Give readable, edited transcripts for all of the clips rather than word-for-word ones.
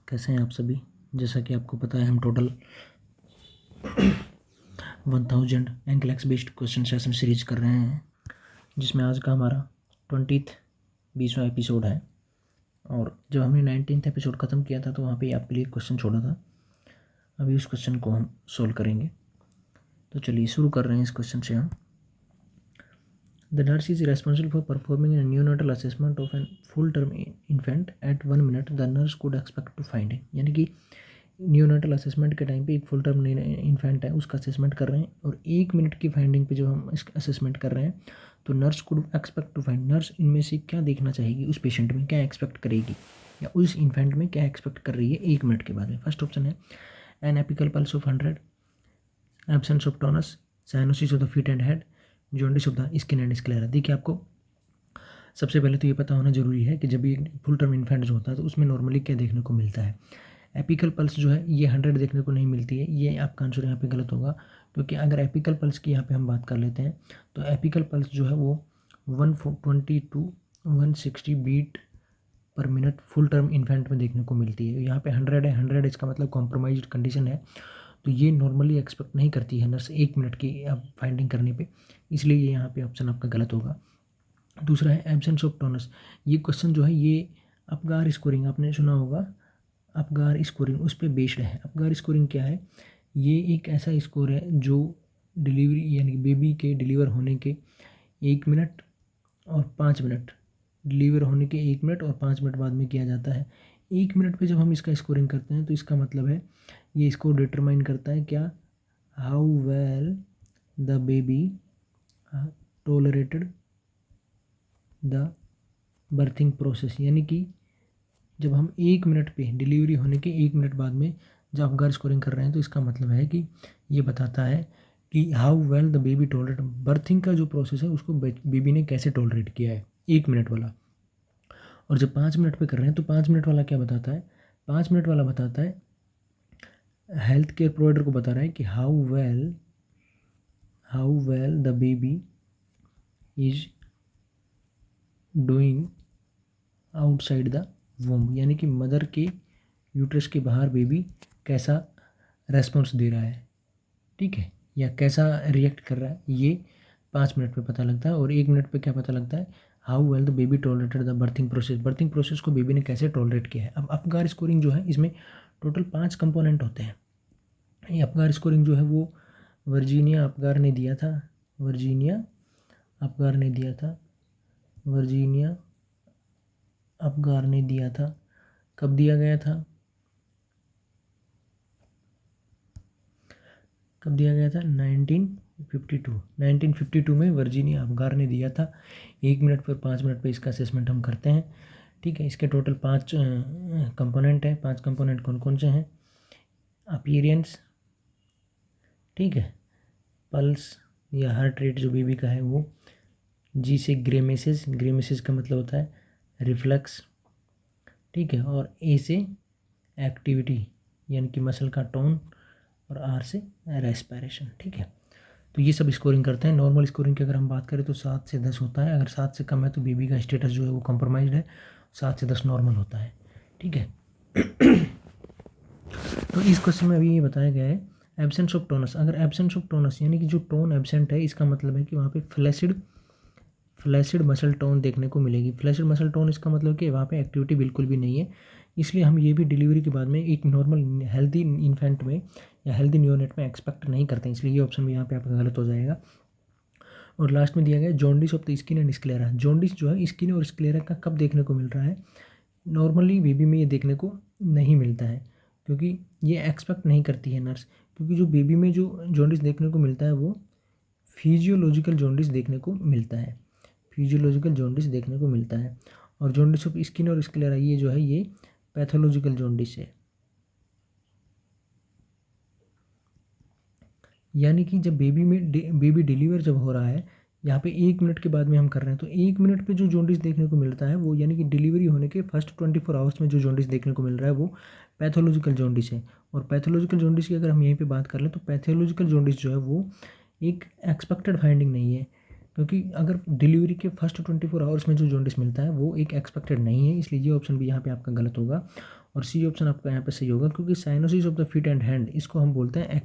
कैसे हैं आप सभी। जैसा कि आपको पता है हम total 1000 NCLEX based question session series कर रहे हैं, जिसमें आज का हमारा 20वां एपिसोड है। और जब हमने 19th एपिसोड ख़त्म किया था तो वहाँ पे आपके लिए क्वेश्चन छोड़ा था। अभी उस क्वेश्चन को हम सोल्व करेंगे। तो चलिए शुरू कर रहे हैं इस क्वेश्चन से हम। The nurse is responsible for performing a neonatal assessment of an full term infant at 1 minute the nurse could expect to find. यानी कि न्यूनेटल असेसमेंट के टाइम पे एक फुल टर्म इन्फेंट है, उसका असेसमेंट कर रहे हैं, और 1 मिनट की फाइंडिंग पे जब हम इस असेसमेंट कर रहे हैं तो nurse could expect to find, nurse इनमें से क्या देखना चाहेगी, उस पेशेंट में क्या एक्सपेक्ट करेगी या उस इन्फेंट में क्या एक्सपेक्ट कर रही है 1 मिनट के बाद में। फर्स्ट ऑप्शन है an apical pulse of 100, absence of tonus, cyanosis of the feet and head, jaundice of the skin and sclera. देखिए, आपको सबसे पहले तो ये पता होना जरूरी है कि जब भी फुल टर्म इन्फेंट जो होता है तो उसमें नॉर्मली क्या देखने को मिलता है। एपिकल पल्स जो है ये 100 देखने को नहीं मिलती है। ये आपका आंसर यहाँ पे गलत होगा, क्योंकि अगर एपिकल पल्स की यहाँ पे हम बात कर लेते हैं तो एपिकल पल्स जो है वो 120 to 160 beat per minute full term infant में देखने को मिलती है। यहाँ पे 100 है, 100 इसका मतलब कॉम्प्रोमाइज्ड कंडीशन है, तो ये नॉर्मली एक्सपेक्ट नहीं करती है नर्स 1 मिनट की फाइंडिंग करने पे, इसलिए ये यहाँ पे ऑप्शन आपका गलत होगा। दूसरा है एब्सेंस ऑफ टोनस। ये क्वेश्चन जो है ये अपगार स्कोरिंग, आपने सुना होगा, अपगार स्कोरिंग उस पर बेस्ड है। अपगार स्कोरिंग क्या है? ये एक ऐसा स्कोर है जो डिलीवरी यानी बेबी के डिलीवर होने के 1 मिनट और 5 मिनट, डिलीवर होने के 1 मिनट और 5 मिनट बाद में किया जाता है। 1 मिनट पे जब हम इसका स्कोरिंग करते हैं तो इसका मतलब है ये स्कोर डिटरमाइन करता है क्या, how well the baby tolerated the birthing process. यानी कि जब हम 1 मिनट पे डिलीवरी होने के 1 मिनट बाद में जब अपगार स्कोरिंग कर रहे हैं तो इसका मतलब है कि ये बताता है कि how well the baby tolerate, berthing का जो प्रोसेस है उसको बेबी ने कैसे टॉलरेट किया है 1 मिनट वाला। और जब 5 मिनट पे कर रहे हैं तो 5 मिनट वाला क्या बताता है? 5 मिनट वाला बताता है हेल्थ केयर प्रोवाइडर को बता रहा है कि how well the baby is doing outside the वोम, यानी कि मदर के यूट्रस के बाहर बेबी कैसा रेस्पॉन्स दे रहा है, ठीक है, या कैसा रिएक्ट कर रहा है, ये 5 मिनट पे पता लगता है। और 1 मिनट पे क्या पता लगता है, how well the baby tolerated the birthing process, berthing process को बेबी ने कैसे टॉलरेट किया है। अब अपगार स्कोरिंग जो है इसमें टोटल 5 कंपोनेंट होते हैं। ये अपगार स्कोरिंग जो है वो वर्जीनिया अपगार ने दिया था, वर्जीनिया अपगार ने दिया था, वर्जीनिया अपगार ने दिया था। कब दिया गया था? कब दिया गया था? 1952 में वर्जीनिया अपगार ने दिया था। 1 मिनट पर 5 मिनट पे इसका असेसमेंट हम करते हैं, ठीक है। इसके टोटल 5 कंपोनेंट हैं। 5 कंपोनेंट कौन कौन से हैं? अपीयरेंस, ठीक है, पल्स या हार्ट रेट जो बेबी का है वो, जी से ग्रेमेसेस, ग्रेमेसेस का मतलब होता है रिफ्लेक्स, ठीक है, और ए से एक्टिविटी यानी कि मसल का टोन, और आर से रेस्पिरेशन, ठीक है। तो ये सब स्कोरिंग करते हैं। नॉर्मल स्कोरिंग की अगर हम बात करें तो 7 से 10 होता है। अगर 7 से कम है तो बेबी का स्टेटस जो है वो कॉम्प्रोमाइज्ड है, 7 से 10 नॉर्मल होता है, ठीक है। तो इस क्वेश्चन में अभी ये बताया गया है एब्सेंस ऑफ टोनस। अगर एब्सेंस ऑफ टोनस यानी कि जो टोन एब्सेंट है, इसका मतलब है कि वहाँ पे फ्लैसिड मसल टोन देखने को मिलेगी। फ्लैसिड मसल टोन इसका मतलब कि वहाँ पे एक्टिविटी बिल्कुल भी नहीं है। इसलिए हम ये भी डिलीवरी के बाद में एक नॉर्मल हेल्दी इन्फेंट में या हेल्दी न्यूनेट में एक्सपेक्ट नहीं करते हैं, इसलिए ये ऑप्शन भी यहाँ पे आपका गलत हो जाएगा। और लास्ट में दिया गया jaundice of the skin and sclera. Jaundice जो है स्किन और स्क्लेरा का कब देखने को मिल रहा है? नॉर्मली बेबी में ये देखने को नहीं मिलता है, क्योंकि ये एक्सपेक्ट नहीं करती है नर्स, क्योंकि जो बेबी में जो जॉन्डिस देखने को मिलता है वो फिजियोलॉजिकल जॉन्डिस देखने को मिलता है, फिजियोलॉजिकल जॉन्डिस देखने को मिलता है। और जॉन्डिस ऑफ स्किन और स्क्लेरा ये जो है ये पैथोलॉजिकल जॉन्डिस है। यानी कि जब बेबी डिलीवर जब हो रहा है, यहाँ पे 1 मिनट के बाद में हम कर रहे हैं, तो 1 मिनट पे जो जॉन्डिस देखने को मिलता है वो यानी कि डिलीवरी होने के फर्स्ट 24 आवर्स में जो जॉन्डिस देखने को मिल रहा है वो पैथोलॉजिकल जॉन्डिस है। और पैथोलॉजिकल जॉन्डिस की अगर हम यहीं पे बात कर लें तो पैथोलॉजिकल जॉन्डिस जो है वो एक एक्सपेक्टेड फाइंडिंग नहीं है, क्योंकि अगर डिलीवरी के फर्स्ट 24 आवर्स में जो जॉन्डिस मिलता है वो एक एक्सपेक्टेड नहीं है, इसलिए ये ऑप्शन भी यहाँ पे आपका गलत होगा। और सी ऑप्शन आपका यहाँ पे सही होगा, क्योंकि cyanosis of the feet and hand इसको हम बोलते हैं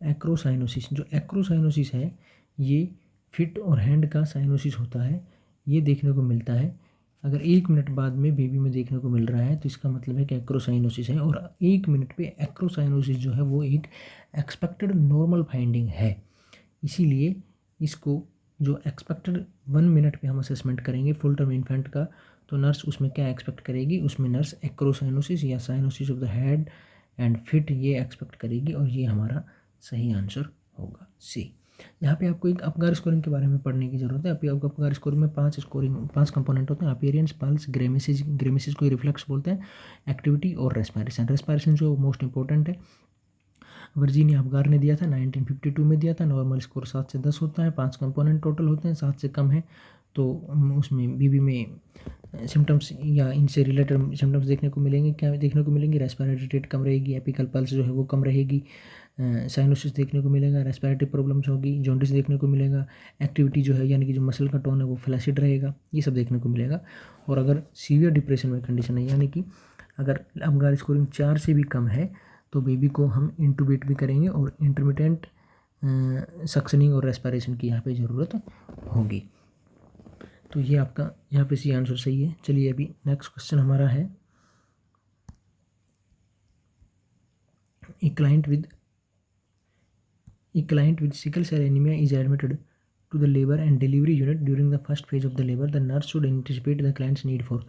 एक्रोसाइनोसिस। जो एक्रोसाइनोसिस है ये फिट और हैंड का साइनोसिस होता है, ये देखने को मिलता है। अगर 1 मिनट बाद में बेबी में देखने को मिल रहा है तो इसका मतलब है कि एक्रोसाइनोसिस है, और 1 मिनट पे एक्रोसाइनोसिस जो है वो एक एक्सपेक्टेड नॉर्मल फाइंडिंग है। इसीलिए इसको जो एक्सपेक्टेड 1 मिनट पे हम असेसमेंट करेंगे फुल टर्म इन्फेंट का, तो नर्स उसमें क्या एक्सपेक्ट करेगी, उसमें नर्स एक्रोसाइनोसिस या cyanosis of the head and fit ये एक्सपेक्ट करेगी, और ये हमारा सही आंसर होगा सी। यहाँ पे आपको एक अपगार स्कोरिंग के बारे में पढ़ने की जरूरत है। आपको अपगार स्कोरिंग में 5 कंपोनेंट होते हैं, अपीयरेंस, पल्स, ग्रेमेसिस को रिफ्लेक्स बोलते हैं, एक्टिविटी और रेस्पायरेशन। रेस्पायरेशन जो मोस्ट इंपॉर्टेंट है, वर्जीनिया अपगार ने दिया था 1952 में दिया था। नॉर्मल स्कोर 7 से 10 होता है, 5 कंपोनेंट टोटल होते हैं, 7 से कम है तो उसमें बीबी में सिम्टम्स या इनसे रिलेटेड सिम्टम्स देखने को मिलेंगे। क्या देखने को मिलेंगे, रेस्पिरेटरी रेट कम रहेगी, एपिकल पल्स जो है वो कम रहेगी, साइनोसिस देखने को मिलेगा, रेस्पिरेटरी प्रॉब्लम्स होगी, जॉन्डिस देखने को मिलेगा, एक्टिविटी जो है यानी कि जो मसल का टोन है वो फ्लैसिड रहेगा, ये सब देखने को मिलेगा। और अगर सीवियर डिप्रेशन में कंडीशन है, यानी कि अगर अपगार स्कोरिंग 4 से भी कम है तो बेबी को हम इंटूबेट भी करेंगे और इंटरमिटेंट सक्शनिंग और रेस्पिरेशन की यहाँ पे ज़रूरत होगी। तो ये आपका यहाँ पे सी आंसर सही है। चलिए अभी नेक्स्ट क्वेश्चन हमारा है, A client with sickle cell anemia is admitted to the labor and delivery unit during the first phase of the labor. The nurse should anticipate the client's need for,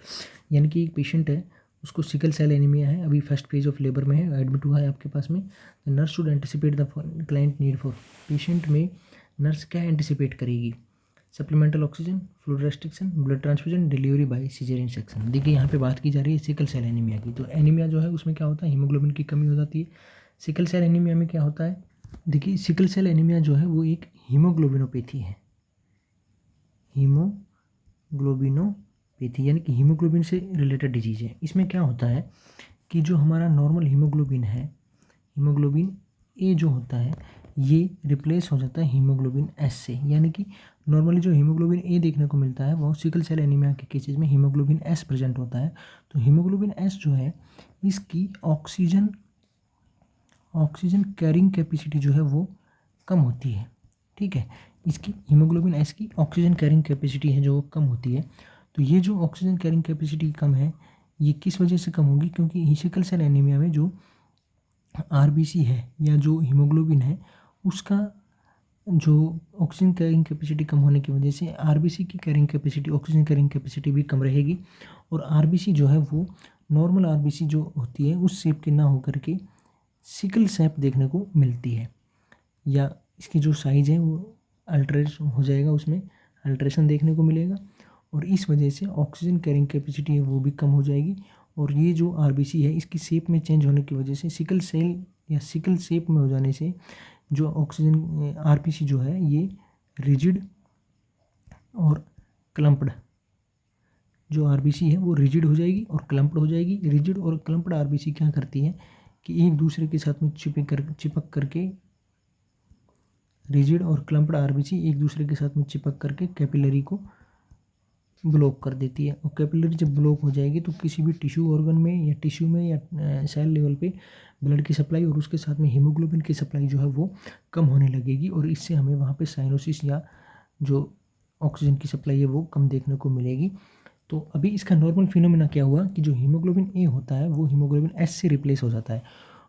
यानी कि एक patient है उसको sickle cell anaemia है, अभी first phase of labour में है, admit हुआ है आपके पास में। The nurse should anticipate the client need for, patient में नर्स क्या एंटिसिपेट करेगी, supplemental oxygen, fluid restriction, blood transfusion, delivery by caesarean section. देखिए यहाँ पे बात की जा रही है सिकल सेल एनीमिया की। तो एनीमिया जो है उसमें क्या होता है, हीमोग्लोबिन की कमी हो जाती है। सिकल सेल एनीमिया में क्या होता है, देखिए सिकल सेल एनीमिया जो है वो एक हीमोग्लोबिनोपैथी है, हीमोग्लोबिनोपैथी यानी कि हीमोग्लोबिन से रिलेटेड डिजीज है। इसमें क्या होता है कि जो हमारा नॉर्मल हीमोग्लोबिन है, हीमोग्लोबिन ए जो होता है ये रिप्लेस हो जाता है हीमोग्लोबिन एस से, यानी कि नॉर्मली जो हीमोग्लोबिन ए देखने को मिलता है वो सिकल सेल एनीमिया के केसेज में हीमोग्लोबिन एस प्रेजेंट होता है। तो हीमोग्लोबिन एस जो है इसकी ऑक्सीजन कैरिंग कैपेसिटी जो है वो कम होती है, ठीक है। इसकी हीमोग्लोबिन एस की ऑक्सीजन कैरिंग कैपेसिटी है जो कम होती है। तो ये जो ऑक्सीजन कैरिंग कैपेसिटी कम है ये किस वजह से कम होगी, क्योंकि सिकल सेल एनीमिया में जो आरबीसी है या जो हीमोग्लोबिन है उसका जो ऑक्सीजन कैरिंग कैपेसिटी कम होने की वजह से आरबीसी की carrying capacity, oxygen carrying capacity भी कम रहेगी। और आरबीसी जो है वो नॉर्मल आरबीसी जो होती है उस शेप के ना होकर के सिकल शेप देखने को मिलती है, या इसकी जो साइज़ है वो अल्ट्रेशन हो जाएगा, उसमें अल्ट्रेशन देखने को मिलेगा, और इस वजह से ऑक्सीजन कैरिंग कैपेसिटी है वो भी कम हो जाएगी। और ये जो आरबीसी है इसकी शेप में चेंज होने की वजह से सिकल सेल या सिकल शेप में हो जाने से जो ऑक्सीजन आरबीसी जो है ये रिजिड और क्लम्प्ड, जो आरबीसी है वो रिजिड हो जाएगी और क्लम्प्ड हो जाएगी। रिजिड और क्लम्प्ड आरबीसी क्या करती है कि एक दूसरे के साथ में चिपक करके रिजिड और क्लम्प्ड आरबीसी एक दूसरे के साथ में चिपक करके कैपिलरी को ब्लॉक कर देती है। और कैपिलरी जब ब्लॉक हो जाएगी तो किसी भी टिश्यू ऑर्गन में या टिश्यू में या सेल लेवल पे ब्लड की सप्लाई और उसके साथ में हीमोग्लोबिन की सप्लाई जो है वो कम होने लगेगी, और इससे हमें वहाँ पे साइनोसिस या जो ऑक्सीजन की सप्लाई है वो कम देखने को मिलेगी। तो अभी इसका नॉर्मल फिनोमेना क्या हुआ कि जो हीमोग्लोबिन ए होता है वो हीमोग्लोबिन एस से रिप्लेस हो जाता है,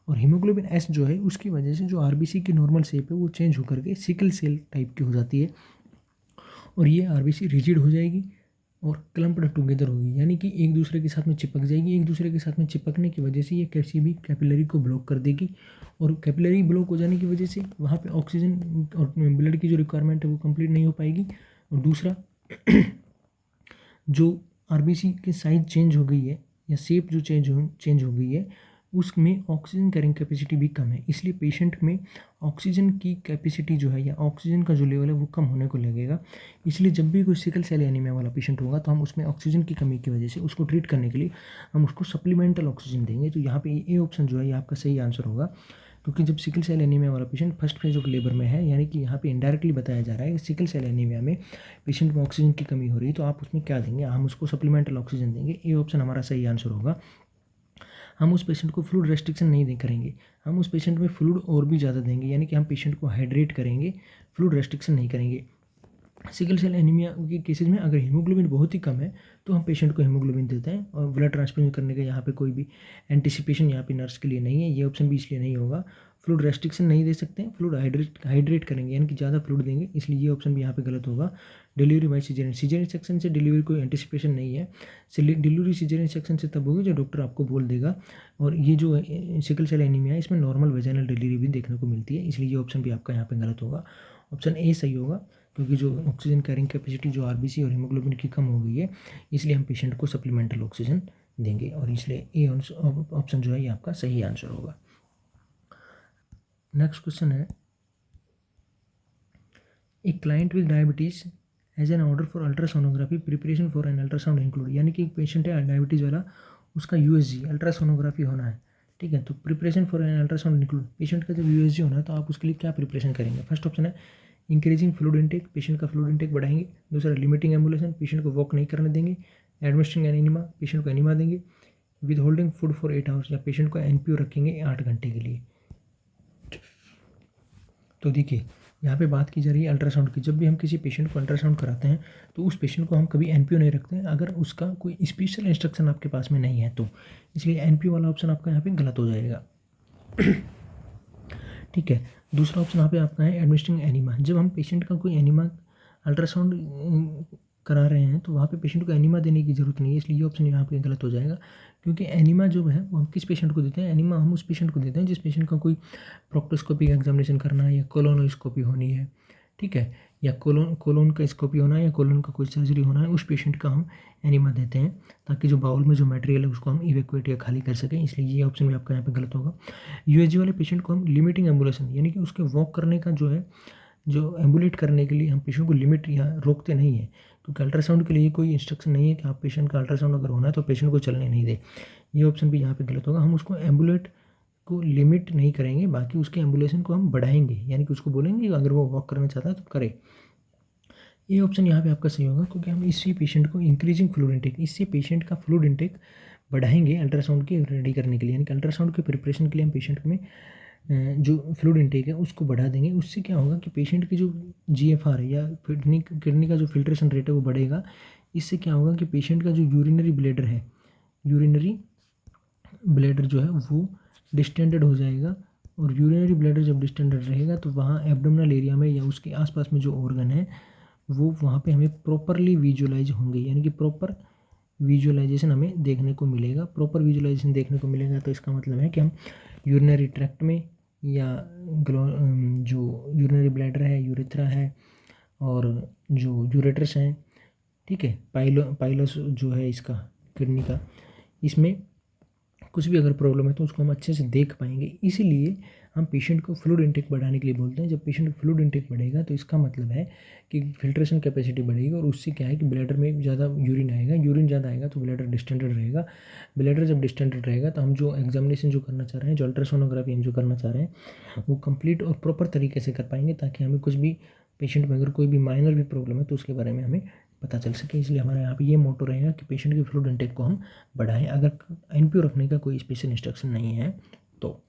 और हीमोग्लोबिन एस जो है उसकी वजह से जो आरबीसी की नॉर्मल शेप है वो चेंज होकर के सिकल सेल टाइप की हो जाती है, और ये आरबीसी रिजिड हो जाएगी और क्लम्प्ड टुगेदर होगी, यानी कि एक दूसरे के साथ में चिपक जाएगी। एक दूसरे के साथ में चिपकने की वजह से ये किसी भी कैपिलरी को ब्लॉक कर देगी, और कैपिलरी ब्लॉक हो जाने की वजह से वहाँ पे ऑक्सीजन और ब्लड की जो रिक्वायरमेंट है वो कंप्लीट नहीं हो पाएगी। और दूसरा जो आरबीसी की साइज चेंज हो गई है या शेप जो चेंज हो गई है उसमें ऑक्सीजन कैरिंग कैपेसिटी भी कम है, इसलिए पेशेंट में ऑक्सीजन की कैपेसिटी जो है या ऑक्सीजन का जो लेवल है वो कम होने को लगेगा। इसलिए जब भी कोई सिकल सेल एनीमिया वाला पेशेंट होगा तो हम उसमें ऑक्सीजन की कमी की वजह से उसको ट्रीट करने के लिए हम उसको सप्लीमेंटल ऑक्सीजन देंगे। तो यहाँ पे ए ऑप्शन जो है ये आपका सही आंसर होगा। क्योंकि जब सिकल सेल एनीमिया वाला patient first phase of labour में है, यानी कि यहाँ पे इनडायरेक्टली बताया जा रहा है कि सिकल सेल एनीमिया में पेशेंट में ऑक्सीजन की कमी हो रही है, तो आप उसमें क्या देंगे, हम उसको सप्लीमेंटल ऑक्सीजन देंगे। ये ऑप्शन हमारा सही आंसर होगा। हम उस पेशेंट को फ्लूइड रेस्ट्रिक्शन नहीं करेंगे, हम उस पेशेंट में फ्लूइड और भी ज़्यादा देंगे, यानी कि हम पेशेंट को हाइड्रेट करेंगे, फ्लूइड रेस्ट्रिक्शन नहीं करेंगे। सिकल सेल एनीमिया के केसेज में अगर हीमोग्लोबिन बहुत ही कम है तो हम पेशेंट को हीमोग्लोबिन देते हैं, और ब्लड ट्रांसफ्यूजन करने का यहाँ पे कोई भी एंटिसिपेशन यहाँ पे नर्स के लिए नहीं है, ये ऑप्शन भी इसलिए नहीं होगा। फ्लूइड रेस्ट्रिक्शन नहीं दे सकते, फ्लूइड हाइड्रेट करेंगे, यानी कि ज़्यादा फ्लूइड देंगे, इसलिए ये ऑप्शन भी यहाँ पे गलत होगा। डिलीवरी बाई सीजरियन सेक्शन से डिलीवरी कोई एंटिसिपेशन नहीं है, डिलीवरी सीजरियन सेक्शन से तब होगी जो डॉक्टर आपको बोल देगा। और ये जो सिकल सेल एनीमिया है इसमें नॉर्मल वेजाइनल डिलीवरी भी देखने को मिलती है, इसलिए ये ऑप्शन भी आपका यहाँ पे गलत होगा। ऑप्शन ए सही होगा, क्योंकि जो ऑक्सीजन कैरिंग कैपेसिटी जो आरबीसी और हीमोग्लोबिन की कम हो गई है, इसलिए हम पेशेंट को सप्लीमेंटल ऑक्सीजन देंगे, और इसलिए ए ऑप्शन जो है ये आपका सही आंसर होगा। नेक्स्ट क्वेश्चन है, a client with diabetes has an order for ultrasonography preparation for an ultrasound include, यानी कि एक पेशेंट है डायबिटीज़ वाला, उसका यूएसजी अल्ट्रासोनोग्राफी होना है, ठीक है। तो preparation for an ultrasound include, patient का जब यूएसजी होना है तो आप उसके लिए क्या प्रिपरेशन करेंगे। फर्स्ट ऑप्शन है इंक्रीजिंग फ्लूइड इंटेक, पेशेंट का फ्लूइड इंटेक बढ़ाएंगे। दूसरा लिमिटिंग एम्बुलेशन, पेशेंट को वॉक नहीं करने देंगे। एडमिनिस्ट्रिंग एनिमा, पेशेंट को एनिमा देंगे। With holding food for 8 hours, या पेशेंट को एनपीओ रखेंगे 8 घंटे के लिए। तो देखिए यहाँ पे बात की जा रही है अल्ट्रासाउंड की। जब भी हम किसी पेशेंट को अल्ट्रासाउंड कराते हैं तो उस पेशेंट को हम कभी एनपीओ नहीं रखते हैं अगर उसका कोई स्पेशल इंस्ट्रक्शन आपके पास में नहीं है तो, इसलिए एनपीओ वाला ऑप्शन आपका यहाँ पे गलत हो जाएगा। ठीक है। दूसरा ऑप्शन यहाँ पे आपका है एडमिनिस्ट्रिंग एनिमा। जब हम पेशेंट का कोई एनिमा अल्ट्रासाउंड करा रहे हैं तो वहाँ पे पेशेंट को एनिमा देने की ज़रूरत नहीं है, इसलिए ये ऑप्शन यहाँ पे गलत हो जाएगा। क्योंकि एनिमा जो है वो हम किस पेशेंट को देते हैं, एनिमा हम उस पेशेंट को देते हैं जिस पेशेंट का कोई प्रोक्टोस्कोपी का एग्जामिनेशन करना है, या कोलोनोस्कोपी होनी है, ठीक है, या कोलोन का स्कोपी होना है, या कोलोन का कोई सर्जरी होना है, उस पेशेंट का हम एनिमा देते हैं ताकि जो बाउल में जो मटेरियल है उसको हम इवैक्यूएट या खाली कर सकें, इसलिए ये ऑप्शन भी आपका यहाँ पे गलत होगा। यूएसजी वाले पेशेंट को हम लिमिटिंग एम्बुलेशन, यानी कि उसके वॉक करने का जो है, जो एम्बुलेट करने के लिए हम पेशेंट को लिमिट या रोकते नहीं हैं, क्योंकि अल्ट्रासाउंड के लिए कोई इंस्ट्रक्शन नहीं है कि आप पेशेंट का अल्ट्रासाउंड अगर होना है तो पेशेंट को चलने नहीं दे, ये ऑप्शन भी यहाँ पे गलत होगा। हम उसको एम्बुलेट को लिमिट नहीं करेंगे, बाकी उसके एम्बुलेशन को हम बढ़ाएंगे, यानी कि उसको बोलेंगे अगर वो वॉक करना चाहता है तो करे। ये ऑप्शन यहाँ पे आपका सही होगा, क्योंकि हम इसी पेशेंट को इंक्रीजिंग फ्लूइड इंटेक, इससे पेशेंट का फ्लूइड इंटेक बढ़ाएंगे अल्ट्रासाउंड के रेडी करने के लिए, यानी कि अल्ट्रासाउंड के प्रिपरेशन के लिए हम पेशेंट में जो फ्लूइड इंटेक है उसको बढ़ा देंगे। उससे क्या होगा कि पेशेंट की जो जीएफआर है या किडनी का जो फिल्ट्रेशन रेट है वो बढ़ेगा। इससे क्या होगा कि पेशेंट का जो यूरिनरी ब्लैडर है, यूरिनरी ब्लैडर जो है वो डिस्टेंडेड हो जाएगा, और यूरिनरी ब्लैडर जब डिस्टेंडेड रहेगा तो वहाँ एब्डोमिनल एरिया में या उसके आसपास में जो ऑर्गन है वो वहाँ पे हमें प्रॉपरली विजुअलाइज होंगे, यानी कि प्रॉपर विजुअलाइजेशन हमें देखने को मिलेगा। प्रॉपर विजुअलाइजेशन देखने को मिलेगा तो इसका मतलब है कि हम यूरिनरी ट्रैक्ट में या जो यूरिनरी ब्लैडर है, यूरेथ्रा है, और जो यूरेटर्स हैं, ठीक है, पाइलस जो है इसका किडनी का, इसमें कुछ भी अगर प्रॉब्लम है तो उसको हम अच्छे से देख पाएंगे। इसीलिए हम पेशेंट को फ्लूइड इंटेक बढ़ाने के लिए बोलते हैं। जब पेशेंट का फ्लूइड इंटेक बढ़ेगा तो इसका मतलब है कि फिल्ट्रेशन कैपेसिटी बढ़ेगी, और उससे क्या है कि ब्लैडर में ज़्यादा यूरिन आएगा, यूरिन ज़्यादा आएगा तो ब्लैडर डिस्टेंडेड रहेगा। ब्लैडर जब डिस्टेंडेड रहेगा तो हम जो एग्जामिनेशन जो करना चाह रहे हैं, जो अल्ट्रासोनोग्राफी हम जो करना चाह रहे हैं वो कंप्लीट और प्रॉपर तरीके से कर पाएंगे, ताकि हमें कुछ भी पेशेंट में अगर कोई भी माइनर भी प्रॉब्लम है तो उसके बारे में हमें पता चल सके। इसलिए हमारे यहाँ पे ये मोटो रहेगा कि पेशेंट के फ्लूइड इंटेक को हम बढ़ाएं, अगर एनपीओ रखने का कोई स्पेशल इंस्ट्रक्शन नहीं है तो।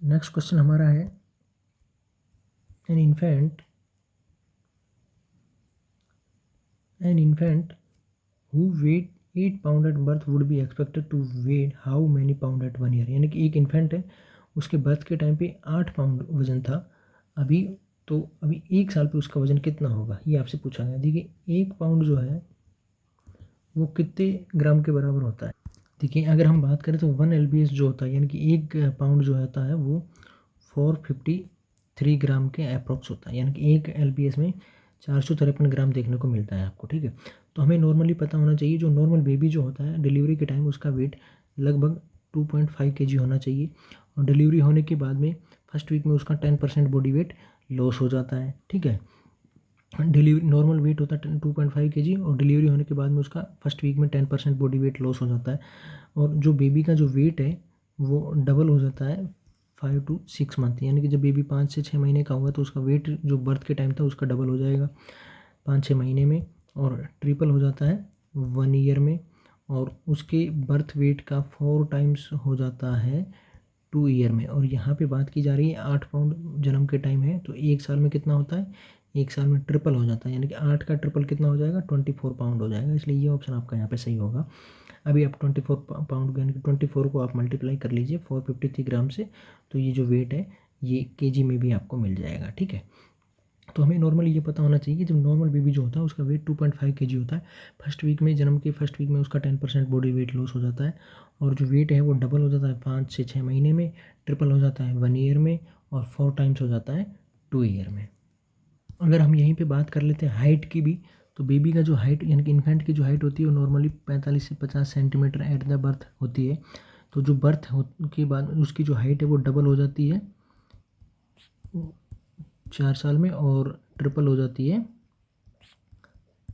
नेक्स्ट क्वेश्चन हमारा है, an infant who weigh 8 pound at birth would be expected to weigh how many pound at 1 year, यानी कि एक इन्फेंट है उसके बर्थ के टाइम पे 8 पाउंड वजन था, अभी 1 साल पे उसका वजन कितना होगा, ये आपसे पूछा गया। देखिए 1 पाउंड जो है वो कितने ग्राम के बराबर होता है। देखिए अगर हम बात करें तो 1 LBS जो होता है, यानी कि 1 पाउंड जो होता है वो 453 ग्राम के अप्रॉक्स होता है, यानी कि 1 LBS में 453 ग्राम देखने को मिलता है आपको, ठीक है। तो हमें नॉर्मली पता होना चाहिए जो नॉर्मल बेबी जो होता है डिलीवरी के टाइम उसका वेट लगभग 2.5 kg होना चाहिए, और डिलीवरी होने के बाद में फर्स्ट वीक में उसका 10% बॉडी वेट लॉस हो जाता है, ठीक है। डिलीवरी नॉर्मल वेट होता है 2.5 kg, और डिलीवरी होने के बाद में उसका फर्स्ट वीक में 10% बॉडी वेट लॉस हो जाता है, और जो बेबी का जो वेट है वो डबल हो जाता है 5 to 6 मंथ, यानी कि जब बेबी 5 से 6 महीने का होगा तो उसका वेट जो बर्थ के टाइम था उसका डबल हो जाएगा 5-6 महीने में, और ट्रिपल हो जाता है 1 ईयर में, और उसके बर्थ वेट का 4 टाइम्स हो जाता है 2 ईयर में। और यहाँ पे बात की जा रही है 8 पाउंड जन्म के टाइम है, तो 1 साल में कितना होता है, 1 साल में ट्रिपल हो जाता है, यानी कि 8 का ट्रिपल कितना हो जाएगा, 24 पाउंड हो जाएगा, इसलिए ये ऑप्शन आपका यहाँ पे सही होगा। अभी आप 24 पाउंड यानी कि 24 को आप मल्टीप्लाई कर लीजिए 453 ग्राम से, तो ये जो वेट है ये केजी में भी आपको मिल जाएगा, ठीक है। तो हमें नॉर्मली ये पता होना चाहिए कि जब नॉर्मल बेबी जो होता है उसका वेट 2.5 केजी होता है। फर्स्ट वीक में, जन्म के फर्स्ट वीक में उसका 10% बॉडी वेट लॉस हो जाता है, और जो वेट है वो डबल हो जाता है 5 से 6 महीने में, ट्रिपल हो जाता है 1 ईयर में, और 4 टाइम्स हो जाता है 2 ईयर में। अगर हम यहीं पे बात कर लेते हैं हाइट की भी, तो बेबी का जो हाइट यानी कि इन्फेंट की जो हाइट होती है वो नॉर्मली 45 से 50 सेंटीमीटर एट द बर्थ होती है। तो जो बर्थ के बाद उसकी जो हाइट है वो डबल हो जाती है 4 साल में, और ट्रिपल हो जाती है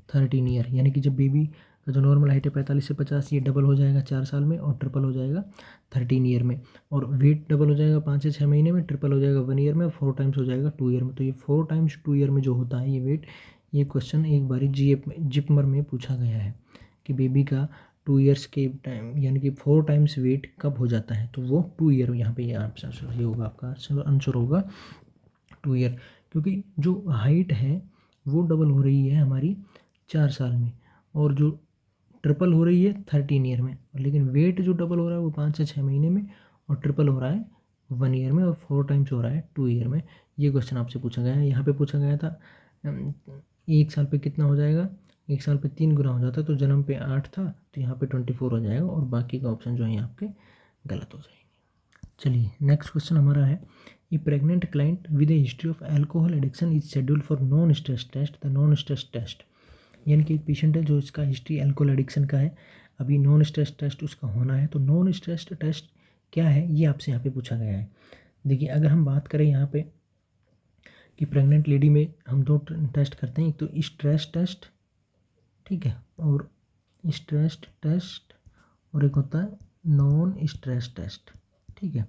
13 ईयर, यानी कि जब बेबी का जो नॉर्मल हाइट है 45 से 50, ये डबल हो जाएगा 4 साल में, और ट्रिपल हो जाएगा 13 ईयर में, और वेट डबल हो जाएगा 5 से 6 महीने में, ट्रिपल हो जाएगा 1 ईयर में, और 4 टाइम्स हो जाएगा 2 ईयर में। तो ये 4 टाइम्स 2 ईयर में जो होता है ये वेट, ये क्वेश्चन एक बारी जिपमर में पूछा गया है कि बेबी का 2 ईयर्स के टाइम यानी कि 4 टाइम्स वेट कब हो जाता है, तो वो 2 ईयर यहाँ पे ये आंसर सही होगा, आपका आंसर होगा 2 ईयर, क्योंकि जो हाइट है वो डबल हो रही है हमारी 4 साल में, और जो ट्रिपल हो रही है 13 ईयर में, लेकिन वेट जो डबल हो रहा है वो 5 से 6 महीने में, और ट्रिपल हो रहा है 1 ईयर में, और 4 टाइम्स हो रहा है 2 ईयर में। ये क्वेश्चन आपसे पूछा गया है। यहाँ पे पूछा गया था 1 साल पे कितना हो जाएगा, 1 साल पे 3 गुना हो जाता है, तो जन्म पे 8 था तो यहाँ पे 24 हो जाएगा, और बाकी का ऑप्शन जो है आपके गलत हो जाएंगे। चलिए नेक्स्ट क्वेश्चन हमारा है, a pregnant client with a history of alcohol addiction is scheduled for non stress test. The non stress test, यानी कि एक पेशेंट है जो इसका हिस्ट्री अल्कोहल एडिक्शन का है, अभी नॉन स्ट्रेस टेस्ट उसका होना है, तो नॉन स्ट्रेस टेस्ट क्या है ये आपसे यहाँ पे पूछा गया है। देखिए अगर हम बात करें यहाँ पे कि प्रेग्नेंट लेडी में हम 2 टेस्ट करते हैं, एक तो स्ट्रेस टेस्ट, ठीक है, और स्ट्रेस टेस्ट, और एक होता है नॉन स्ट्रेस टेस्ट, ठीक है।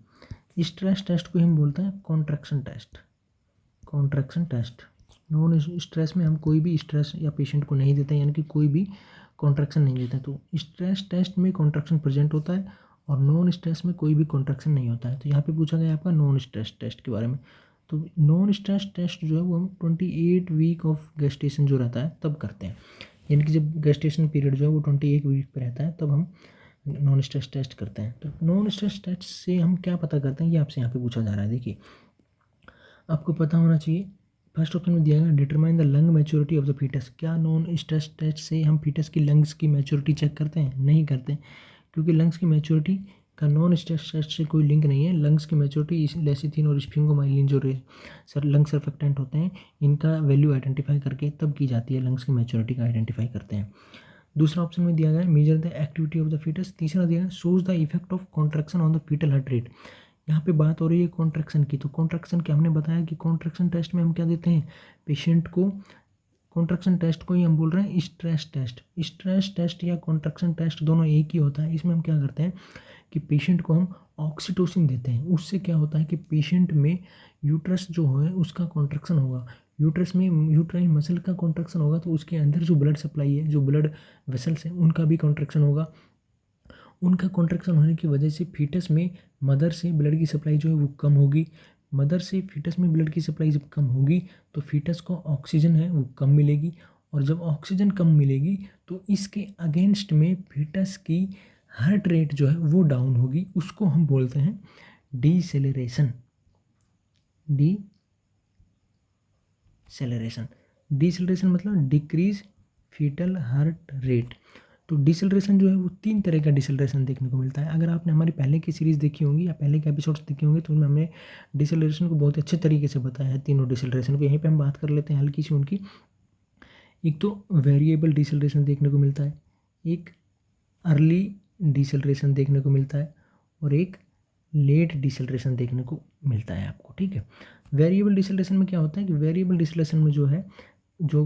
स्ट्रेस टेस्ट को हम बोलते हैं contraction test, contraction test. Non stress में हम कोई भी स्ट्रेस या पेशेंट को नहीं देते हैं, यानी कि कोई भी कॉन्ट्रैक्शन नहीं देते हैं, तो स्ट्रेस टेस्ट में कॉन्ट्रैक्शन प्रेजेंट होता है, और नॉन स्ट्रेस में कोई भी कॉन्ट्रैक्शन नहीं होता है। तो यहाँ पे पूछा गया आपका नॉन स्ट्रेस टेस्ट के बारे में, तो नॉन स्ट्रेस टेस्ट जो है वो हम 28 वीक ऑफ गेस्टेशन जो रहता है तब करते हैं, यानी कि जब गेस्टेशन पीरियड जो है वो 28 वीक पे रहता है तब हम नॉन स्ट्रेस टेस्ट करते हैं। तो नॉन स्ट्रेस टेस्ट से हम क्या पता करते हैं ये आपसे यहाँ पे पूछा जा रहा है। देखिए आपको पता होना चाहिए, फर्स्ट ऑप्शन में दिया गया determine the lung maturity of the foetus. क्या नॉन स्ट्रेस टेस्ट से हम फीटस की लंग्स की मैच्योरिटी चेक करते हैं? नहीं करते, क्योंकि लंग्स की मैच्योरिटी का नॉन स्ट्रेस टेस्ट से कोई लिंक नहीं है। लंग्स की मैच्योरिटी लेसिथिन और स्फिंगोमाइलिन जो लंग सर्फेक्टेंट होते हैं इनका वैल्यू आइडेंटिफाई करके तब की जाती है, लंग्स की मैच्योरिटी का आइडेंटिफाई करते हैं। दूसरा ऑप्शन में दिया गया है measure the activity of the fetus. तीसरा दिया गया shows the effect of contraction on the fetal heart rate. यहाँ पे बात हो रही है कॉन्ट्रैक्शन की, तो कॉन्ट्रैक्शन क्या हमने बताया कि कॉन्ट्रैक्शन टेस्ट में हम क्या देते हैं पेशेंट को, कॉन्ट्रैक्शन टेस्ट को ही हम बोल रहे हैं स्ट्रेस टेस्ट। स्ट्रेस टेस्ट या कॉन्ट्रैक्शन टेस्ट दोनों एक ही होता है। इसमें हम क्या करते हैं कि पेशेंट को हम ऑक्सीटोसिन देते हैं, उससे क्या होता है कि पेशेंट में यूट्रस जो है उसका कॉन्ट्रैक्शन होगा, यूट्रस में यूट्राइन मसल का कॉन्ट्रैक्शन होगा, तो उसके अंदर जो ब्लड सप्लाई है, जो ब्लड वेसल्स हैं उनका भी कॉन्ट्रैक्शन होगा। उनका कॉन्ट्रैक्शन होने की वजह से फीटस में मदर से ब्लड की सप्लाई जो है वो कम होगी। मदर से फीटस में ब्लड की सप्लाई जब कम होगी तो फीटस को ऑक्सीजन है वो कम मिलेगी, और जब ऑक्सीजन कम मिलेगी तो इसके अगेंस्ट में फीटस की हार्ट रेट जो है वो डाउन होगी। उसको हम बोलते हैं डीसेलरेशन। डीसेलरेशन मतलब डिक्रीज फीटल हार्ट रेट। तो डिसेलरेशन जो है वो 3 तरह का डिसेलरेशन देखने को मिलता है। अगर आपने हमारी पहले की सीरीज़ देखी होंगी या पहले के एपिसोड्स देखे होंगे तो उनमें हमने डिसेलरेशन को बहुत अच्छे तरीके से बताया है, तीनों डिसेलरेशन को। यहीं पे हम बात कर लेते हैं हल्की सी उनकी। एक तो वेरिएबल डिसेलरेशन देखने को मिलता है, एक अर्ली डिसेलरेशन देखने को मिलता है, और एक लेट डिसेलरेशन देखने को मिलता है आपको, ठीक है। वेरिएबल डिसेलरेशन में क्या होता है कि वेरिएबल डिसेलरेशन में जो है जो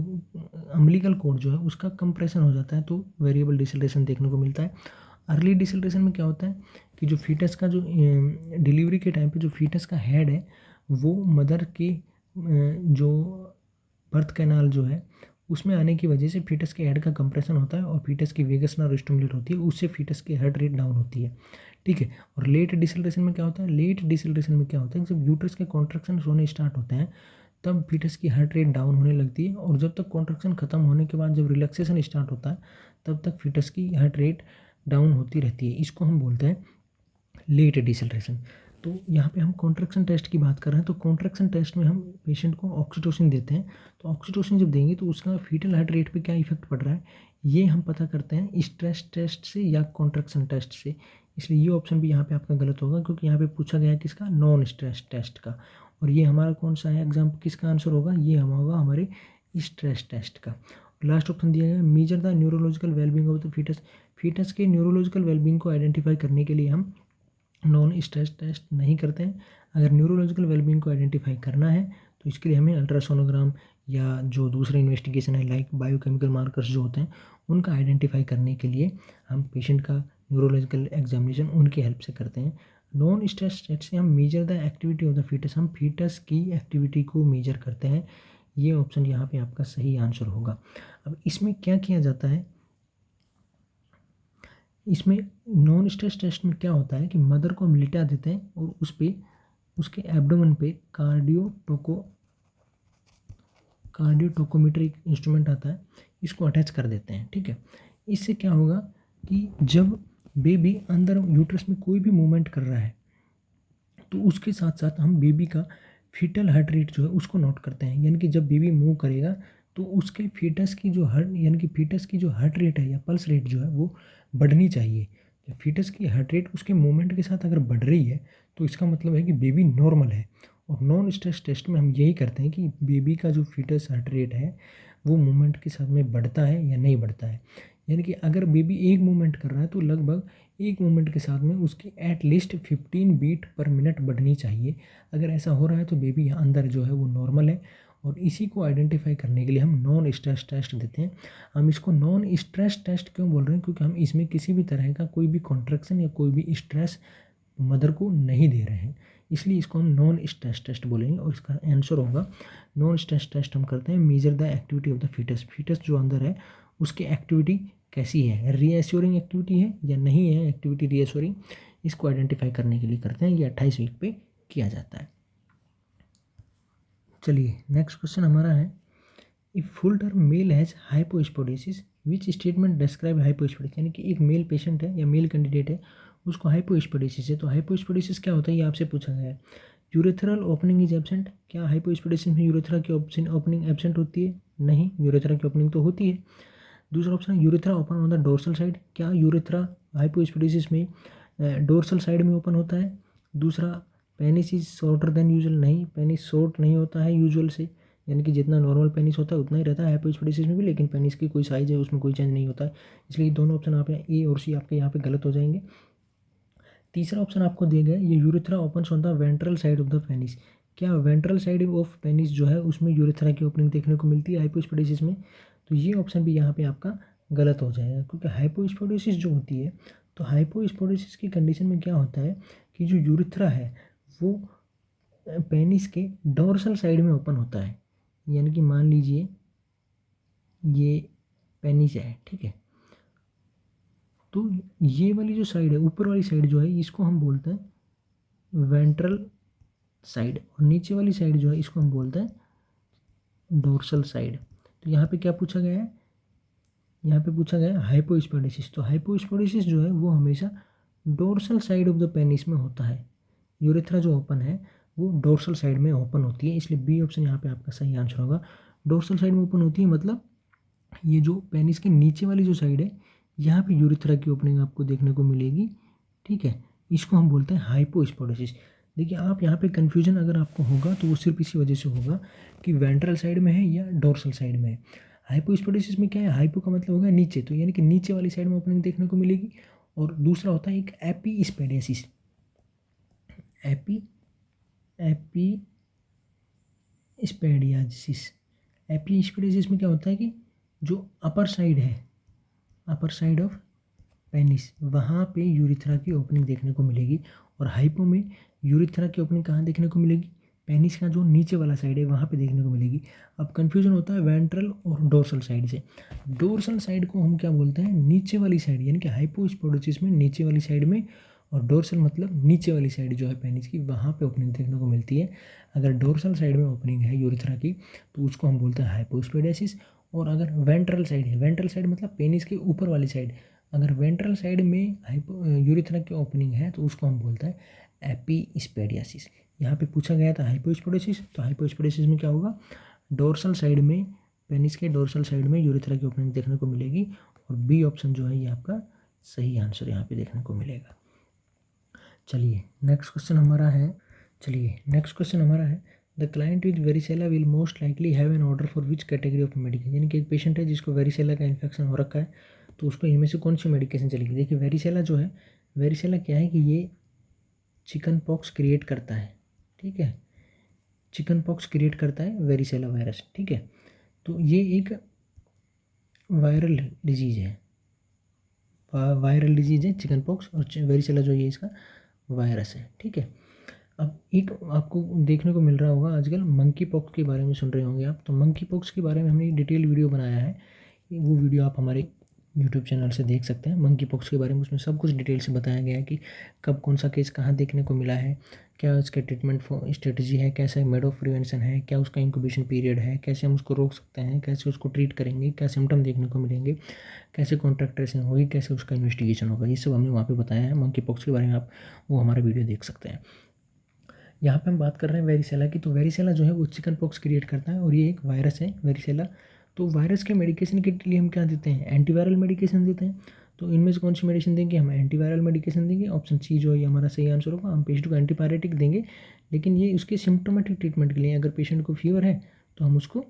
अम्बिलिकल कॉर्ड जो है उसका कंप्रेशन हो जाता है, तो वेरिएबल डिसेलरेशन देखने को मिलता है। अर्ली डिसलरेशन में क्या होता है कि जो फीटस का जो डिलीवरी के टाइम पे जो फीटस का हेड है वो मदर के जो बर्थ कैनाल जो है उसमें आने की वजह से फीटस के हेड का कंप्रेशन होता है और फीटस की वेगस नर्व स्टिमुलेट होती है, उससे फीटस की हार्ट रेट डाउन होती है। ठीक है। और लेट डिसलरेशन में क्या होता है, लेट डिसलरेशन में क्या होता है, जब यूट्रस के कॉन्ट्रैक्शन होने स्टार्ट होते हैं तब फीटस की हार्ट रेट डाउन होने लगती है, और जब तक कॉन्ट्रैक्शन खत्म होने के बाद जब रिलैक्सेशन स्टार्ट होता है तब तक फीटस की हार्ट रेट डाउन होती रहती है। इसको हम बोलते हैं लेट डिसलरेशन। तो यहाँ पे हम कॉन्ट्रैक्शन टेस्ट की बात कर रहे हैं, तो कॉन्ट्रैक्शन टेस्ट में हम पेशेंट को ऑक्सीटोसिन देते हैं। तो ऑक्सीटोसिन जब देंगे तो उसका फीटल हार्ट रेट पे क्या इफेक्ट पड़ रहा है ये हम पता करते हैं स्ट्रेस टेस्ट से या कॉन्ट्रैक्शन टेस्ट से। इसलिए ये ऑप्शन भी यहाँ पे आपका गलत होगा, क्योंकि यहाँ पे पूछा गया है किसका, नॉन स्ट्रेस टेस्ट का। और ये हमारा कौन सा है एग्जाम, किसका आंसर होगा, ये हम होगा हमारे स्ट्रेस टेस्ट का। लास्ट ऑप्शन दिया गया measure the neurological wellbeing of the fetus. Fetus के न्यूरोलॉजिकल वेलबींग को आइडेंटिफाई करने के लिए हम नॉन स्ट्रेस टेस्ट नहीं करते हैं। अगर न्यूरोलॉजिकल वेलबींग को आइडेंटिफाई करना है तो इसके लिए हमें अल्ट्रासोनोग्राम या जो दूसरे इन्वेस्टिगेशन है लाइक बायोकेमिकल मार्कर्स जो होते हैं उनका आइडेंटिफाई करने के लिए हम पेशेंट का न्यूरोलॉजिकल एग्जामिनेशन उनकी हेल्प से करते हैं। नॉन स्ट्रेस टेस्ट से हम measure the activity of the fetus, हम फीटस की एक्टिविटी को मेजर करते हैं। ये ऑप्शन यहाँ पे आपका सही आंसर होगा। अब इसमें क्या किया जाता है, इसमें नॉन स्ट्रेस टेस्ट में क्या होता है कि मदर को हम लिटा देते हैं और उस पर उसके एब्डोमेन पे कार्डियोटोकोमीटर एक इंस्ट्रूमेंट आता है, इसको अटैच कर देते हैं। ठीक है। इससे क्या होगा कि जब बेबी अंदर यूट्रस में कोई भी मूवमेंट कर रहा है तो उसके साथ साथ हम बेबी का फीटल हार्ट रेट जो है उसको नोट करते हैं। यानी कि जब बेबी मूव करेगा तो उसके फीटस की जो हार्ट यानी कि फीटस की जो हार्ट रेट है या पल्स रेट जो है वो बढ़नी चाहिए। जब फीटस की हार्ट रेट उसके मूवमेंट के साथ अगर बढ़ रही है तो इसका मतलब है कि बेबी नॉर्मल है। और नॉन स्ट्रेस टेस्ट में हम यही करते हैं कि बेबी का जो फीटस हार्ट रेट है वो मूवमेंट के साथ में बढ़ता है या नहीं बढ़ता है। यानी कि अगर बेबी एक मूवमेंट कर रहा है तो लगभग एक मूवमेंट के साथ में उसकी at least 15 beat per minute बढ़नी चाहिए। अगर ऐसा हो रहा है तो बेबी अंदर जो है वो नॉर्मल है। और इसी को आइडेंटिफाई करने के लिए हम नॉन स्ट्रेस टेस्ट देते हैं। हम इसको नॉन स्ट्रेस टेस्ट क्यों बोल रहे हैं, क्योंकि हम इसमें किसी भी तरह का कोई भी कॉन्ट्रैक्शन या कोई भी स्ट्रेस मदर को नहीं दे रहे हैं, इसलिए इसको हम नॉन स्ट्रेस टेस्ट बोलेंगे। और इसका आंसर होगा नॉन स्ट्रेस टेस्ट हम करते हैं measure the activity of the fetus. Fetus जो अंदर है उसकी एक्टिविटी कैसी है, रीएश्योरिंग एक्टिविटी है या नहीं है एक्टिविटी रीएश्योरिंग, इसको आइडेंटिफाई करने के लिए करते हैं। ये 28 वीक पे किया जाता है। चलिए नेक्स्ट क्वेश्चन हमारा है, if full term male has hypospadias which statement describe hypospadias. यानी कि एक मेल पेशेंट है या मेल कैंडिडेट है उसको हाइपोस्पोडिसिस है। तो हाइपोस्पोडिसिस क्या होता है ये आपसे पूछा गया है। यूरेथ्रल ओपनिंग इज एब्सेंट, क्या हाइपोस्पोडिसिस में यूरेथ्रा की ओपनिंग एब्सेंट होती है, नहीं, यूरेथ्रा की ओपनिंग तो होती है। दूसरा option urethra open on the dorsal side, क्या यूरेथ्रा हाइपोस्पोडिसिस में डोर्सल साइड में ओपन होता है। दूसरा penis is shorter than usual, नहीं, पेनिस शॉर्ट नहीं होता है यूजुअल से, यानी कि जितना नॉर्मल पेनिस होता है उतना ही रहता है हाइपोस्पोडिसिस में भी, लेकिन पेनिस की कोई साइज है उसमें कोई चेंज नहीं होता है। इसलिए दोनों ऑप्शन आप ए और सी आपके यहाँ पे गलत हो जाएंगे। तीसरा ऑप्शन आपको दिया गया ये urethra opens on the ventral side of the penis, क्या वेंट्रल साइड ऑफ पेनिस जो है उसमें यूरेथ्रा की ओपनिंग देखने को मिलती है हाइपोस्पोडिसिस में। तो ये ऑप्शन भी यहाँ पे आपका गलत हो जाएगा, क्योंकि हाइपोस्पोडिसिस जो होती है तो हाइपोस्पोडिसिस की कंडीशन में क्या होता है कि जो यूरेथ्रा है वो पेनिस के डोर्सल साइड में ओपन होता है। यानी कि मान लीजिए ये पेनिस है, ठीक है, तो ये वाली जो साइड है ऊपर वाली साइड जो है इसको हम बोलते हैं वेंट्रल साइड, और नीचे वाली साइड जो है इसको हम बोलते हैं डोर्सल साइड। तो यहाँ पे क्या पूछा गया है, यहाँ पे पूछा गया है हाइपोस्पोडिसिस। तो हाइपोस्पोडिसिस जो है वो हमेशा dorsal side of the penis में होता है। यूरेथ्रा जो ओपन है वो डोर्सल साइड में ओपन होती है, इसलिए बी ऑप्शन यहाँ पे आपका सही आंसर होगा। डोर्सल साइड में ओपन होती है मतलब ये जो पेनिस के नीचे वाली जो साइड है यहाँ पे यूरेथ्रा की ओपनिंग आपको देखने को मिलेगी। ठीक है, इसको हम बोलते हैं हाइपोस्पोडिसिस। देखिए आप यहाँ पे कन्फ्यूजन अगर आपको होगा तो वो सिर्फ इसी वजह से होगा कि वेंट्रल साइड में है या डोर्सल साइड में है। हाइपोस्पोडिसिस में क्या है, हाइपो का मतलब होगा नीचे, तो यानी कि नीचे वाली साइड में ओपनिंग देखने को मिलेगी। और दूसरा होता है एक एपीस्पेडियासिस, एपीस्पेडियासिस। एपीस्पेडियासिस में क्या होता है कि जो अपर साइड है, अपर साइड ऑफ पेनिस, वहाँ पे यूरिथ्रा की ओपनिंग देखने को मिलेगी। और हाइपो में यूरिथ्रा की ओपनिंग कहाँ देखने को मिलेगी? पेनिस का जो नीचे वाला साइड है वहाँ पे देखने को मिलेगी। अब कन्फ्यूजन होता है वेंट्रल और डोर्सल साइड से। डोर्सल साइड को हम क्या बोलते हैं? नीचे वाली साइड, यानी कि हाइपोस्पोडोसिस में नीचे वाली साइड में, और डोर्सल मतलब नीचे वाली साइड जो है पेनिस की, वहाँ पे ओपनिंग देखने को मिलती है। अगर डोर्सल साइड में ओपनिंग है यूरिथ्रा की तो उसको हम बोलते हैं हाइपोस्पोडेसिस। और अगर वेंट्रल साइड है, वेंट्रल साइड मतलब पेनिस के ऊपर वाली साइड, अगर वेंट्रल साइड में यूरिथ्रा की ओपनिंग है तो उसको हम बोलते हैं एपिस्पेडियासिस। यहाँ पे पूछा गया था हाइपोस्पोडेसिस, तो हाइपोस्पोडेसिस में क्या होगा? डोर्सल साइड में, पेनिस के डोर्सल साइड में यूरिथ्रा की ओपनिंग देखने को मिलेगी। और बी ऑप्शन जो है ये आपका सही आंसर यहाँ पे देखने को मिलेगा। चलिए नेक्स्ट क्वेश्चन हमारा है the client with varicella will most likely have an order for which category of medication. यानी कि एक पेशेंट है जिसको वेरिसेला का इन्फेक्शन हो रखा है, तो उसको इनमें से कौन सी मेडिकेशन चलेगी? देखिए वेरिसेला जो है, वेरिसेला क्या है कि ये चिकन पॉक्स क्रिएट करता है, ठीक है, चिकन पॉक्स क्रिएट करता है वेरिसेला वायरस, ठीक है। तो ये एक वायरल डिजीज़ है, चिकन पॉक्स, और वेरिसेला जो ये इसका वायरस है, ठीक है। अब एक आपको देखने को मिल रहा होगा आजकल मंकी पॉक्स के बारे में सुन रहे होंगे आप, तो मंकी पॉक्स के बारे में हमने डिटेल वीडियो बनाया है, वो वीडियो आप हमारे यूट्यूब चैनल से देख सकते हैं। मंकी पॉक्स के बारे में उसमें सब कुछ डिटेल से बताया गया है कि कब कौन सा केस कहाँ देखने को मिला है, क्या उसका ट्रीटमेंट स्ट्रेटजी है, कैसा मेड ऑफ प्रिवेंशन है, क्या उसका इंक्यूबेशन पीरियड है, कैसे हम उसको रोक सकते हैं, कैसे उसको ट्रीट करेंगे, क्या सिम्टम देखने को मिलेंगे, कैसे कॉन्टैक्ट ट्रेसिंग होगी, कैसे उसका इन्वेस्टिगेशन होगा, ये सब हमने वहाँ पे बताया है। मंकी पॉक्स के बारे में आप वो हमारा वीडियो देख सकते हैं। यहाँ पे हम बात कर रहे हैं वेरिसेला की, तो वेरिसेला जो है वो चिकन पॉक्स क्रिएट करता है और ये एक वायरस है वेरिसेला। तो वायरस के मेडिकेशन के लिए हम क्या देते हैं? एंटीवायरल मेडिकेशन देते हैं। तो इनमें से कौन सी मेडिसिन देंगे? हम एंटीवायरल मेडिकेशन देंगे। ऑप्शन सी जो है हमारा सही आंसर होगा। हम पेशेंट को एंटीपायरेटिक देंगे, लेकिन ये उसके सिम्टोमेटिक ट्रीटमेंट के लिए, अगर पेशेंट को फीवर है तो हम उसको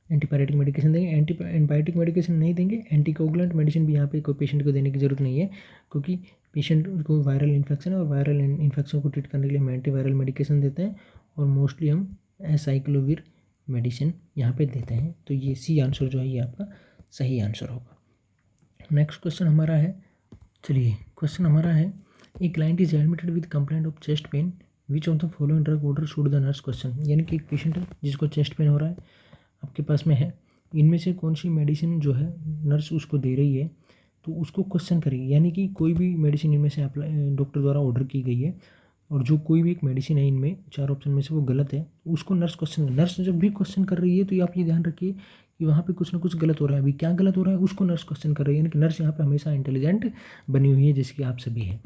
एंटीपायरेटिक मेडिकेशन देंगे, एंटीबायोटिक मेडिकेशन नहीं देंगे। एंटीकोगुलेंट मेडिसिन भी यहाँ पे कोई पेशेंट को देने की ज़रूरत नहीं है, क्योंकि पेशेंट को वायरल इन्फेक्शन है और वायरल इन्फेक्शन को ट्रीट करने के लिए हम एंटीवायरल मेडिकेशन देते हैं, और मोस्टली हम एसाइक्लोविर मेडिसिन यहाँ पे देते हैं। तो ये सी आंसर जो है ये आपका सही आंसर होगा। नेक्स्ट क्वेश्चन हमारा है, चलिए क्वेश्चन हमारा है a client is admitted with complaint of chest pain, which of the following drug order should the nurse question. यानी कि एक पेशेंट है जिसको चेस्ट पेन हो रहा है, आपके पास में है, इनमें से कौन सी मेडिसिन जो है नर्स उसको दे रही है, तो उसको क्वेश्चन करेगी। यानी कि कोई भी मेडिसिन इनमें से डॉक्टर द्वारा ऑर्डर की गई है, और जो कोई भी एक मेडिसिन है इनमें चार ऑप्शन में से वो गलत है, उसको नर्स क्वेश्चन, नर्स जब भी क्वेश्चन कर रही है तो आप ये ध्यान रखिए कि वहाँ पे कुछ ना कुछ गलत हो रहा है। अभी क्या गलत हो रहा है उसको नर्स क्वेश्चन कर रही है, यानी कि नर्स यहाँ पे हमेशा इंटेलिजेंट बनी हुई है, जिसकी आप सभी हैं।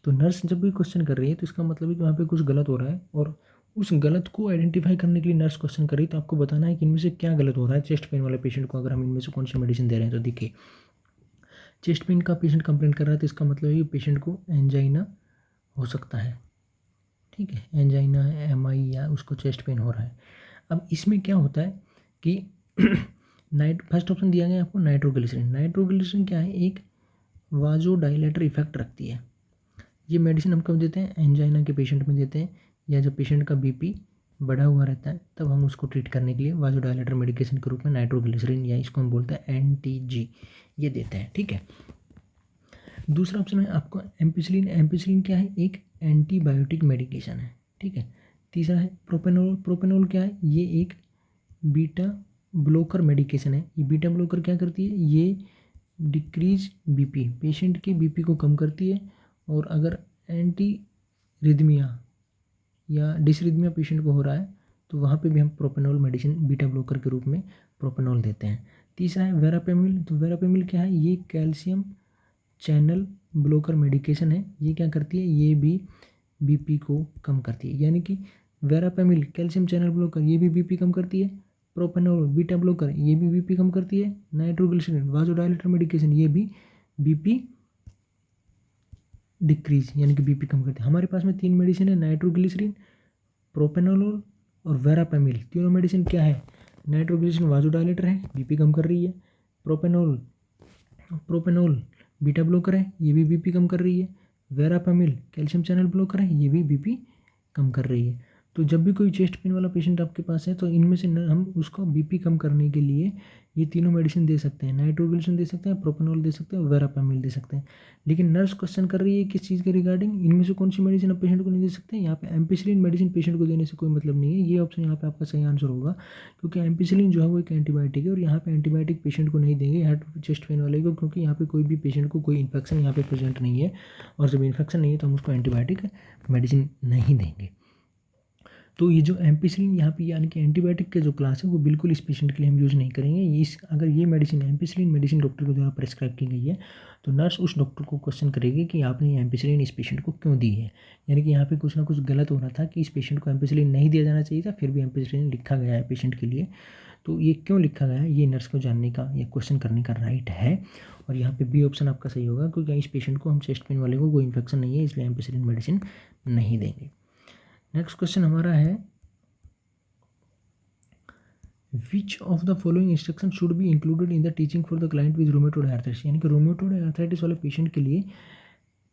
तो नर्स जब भी क्वेश्चन कर रही है तो इसका मतलब है कि वहाँ पे कुछ गलत हो रहा है, और उस गलत को आइडेंटिफाई करने के लिए नर्स क्वेश्चन कर रही है। तो आपको बताना है कि इनमें से क्या गलत हो रहा है चेस्ट पेन वाले पेशेंट को, अगर हम इनमें से कौन सी मेडिसिन दे रहे हैं। तो देखिए चेस्ट पेन का पेशेंट कंप्लेंट कर रहा है, तो इसका मतलब है पेशेंट को एंजाइना हो सकता है, ठीक है, एंजाइना है, MI, या उसको चेस्ट पेन हो रहा है। अब इसमें क्या होता है कि फर्स्ट ऑप्शन दिया गया आपको नाइट्रोग्लिसरीन। नाइट्रोग्लिसरीन क्या है? एक वाजोडाइलेटर इफेक्ट रखती है। ये मेडिसिन हम कब देते हैं? एंजाइना के पेशेंट में देते हैं, या जब पेशेंट का BP बढ़ा हुआ रहता है तब हम उसको ट्रीट करने के लिए वाजोडाइलेटर मेडिकेशन के रूप में नाइट्रोग्लिसरीन, या इसको हम बोलते हैं NTG, ये देते हैं, ठीक है। दूसरा ऑप्शन है आपको एम्पिसिलिन। एम्पिसिलिन क्या है? एक एंटीबायोटिक मेडिकेशन है, ठीक है। तीसरा है प्रोपेनोल। प्रोपेनोल क्या है? ये एक बीटा ब्लोकर मेडिकेशन है। ये बीटा ब्लोकर क्या करती है? ये डिक्रीज BP, पेशेंट के BP को कम करती है, और अगर एंटी रिदमिया या डिसरिदमिया पेशेंट को हो रहा है तो वहाँ पे भी हम प्रोपेनोल मेडिसिन बीटा ब्लोकर के रूप में प्रोपेनोल देते हैं। तीसरा है वेरापेमिल। तो वेरापेमिल क्या है? ये कैल्शियम चैनल ब्लोकर मेडिकेशन है। ये क्या करती है? ये भी BP को कम करती है, यानी कि वेरापेमिल कैल्शियम चैनल ब्लोकर ये भी BP कम करती है, प्रोपेनोल बीटा ब्लोकर ये भी BP कम करती है, नाइट्रोग्लिसरीन वाजोडाइलेटर मेडिकेशन ये भी BP डिक्रीज यानी कि BP कम करती है। हमारे पास में तीन मेडिसिन है, नाइट्रोग्लिसरीन, प्रोपेनोलोल और वेरापेमिल। तीनों मेडिसिन क्या है? नाइट्रोग्लिसरीन वाजोडाइलेटर है, BP कम कर रही है। प्रोपेनोल बीटा ब्लोकर है, ये भी BP कम कर रही है। वेरापेमिल कैल्शियम चैनल ब्लोकर है, ये भी BP कम कर रही है। तो जब भी कोई चेस्ट पेन वाला पेशेंट आपके पास है तो इनमें से हम उसको बीपी कम करने के लिए ये तीनों मेडिसिन दे सकते हैं, नाइट्रोग्लिसरीन दे सकते हैं, प्रोपेनॉल दे सकते हैं, वेरापामिल दे सकते हैं। लेकिन नर्स क्वेश्चन कर रही है किस चीज़ के रिगार्डिंग, इनमें से कौन सी मेडिसिन आप पेशेंट को नहीं दे सकते। यहाँ पे एम्पिसिलिन मेडिसिन पेशेंट को देने से कोई मतलब नहीं है, ये ऑप्शन यहाँ पे आपका सही आंसर होगा, क्योंकि एम्पिसिलिन जो है वो एक एंटीबायोटिक है और यहाँ पे एंटीबायोटिक पेशेंट को नहीं देंगे हार्ट चेस्ट पेन वाले को, क्योंकि यहाँ पे कोई भी पेशेंट को कोई इन्फेक्शन यहाँ पे प्रेजेंट नहीं है, और जब इन्फेक्शन नहीं है तो हम उसको एंटीबायोटिक मेडिसिन नहीं देंगे। तो ये जो एम्पिसिलिन यहाँ पे यानी कि एंटीबायोटिक के जो क्लास है वो बिल्कुल इस पेशेंट के लिए हम यूज़ नहीं करेंगे। इस अगर ये मेडिसिन एम्पिसिलिन मेडिसिन डॉक्टर के द्वारा प्रेस्क्राइब की गई है तो नर्स उस डॉक्टर को क्वेश्चन करेगी कि आपने ये एम्पिसिलिन इस पेशेंट को क्यों दी है, यानी कि यहाँ पे कुछ ना कुछ गलत हो रहा था कि इस पेशेंट को एम्पिसिलिन नहीं दिया जाना चाहिए था, फिर भी एम्पिसिलिन लिखा गया है पेशेंट के लिए। तो ये क्यों लिखा गया है ये नर्स को जानने का या क्वेश्चन करने का राइट है। और यहाँ पे बी ऑप्शन आपका सही होगा, क्योंकि इस पेशेंट को हम चेस्ट पेन वाले को कोई इन्फेक्शन नहीं है इसलिए एम्पिसिलिन मेडिसिन नहीं देंगे। नेक्स्ट क्वेश्चन हमारा है which of the following instruction should be included in the teaching for the client with rheumatoid arthritis, यानी कि रोमेटोड आर्थराइटिस वाले पेशेंट के लिए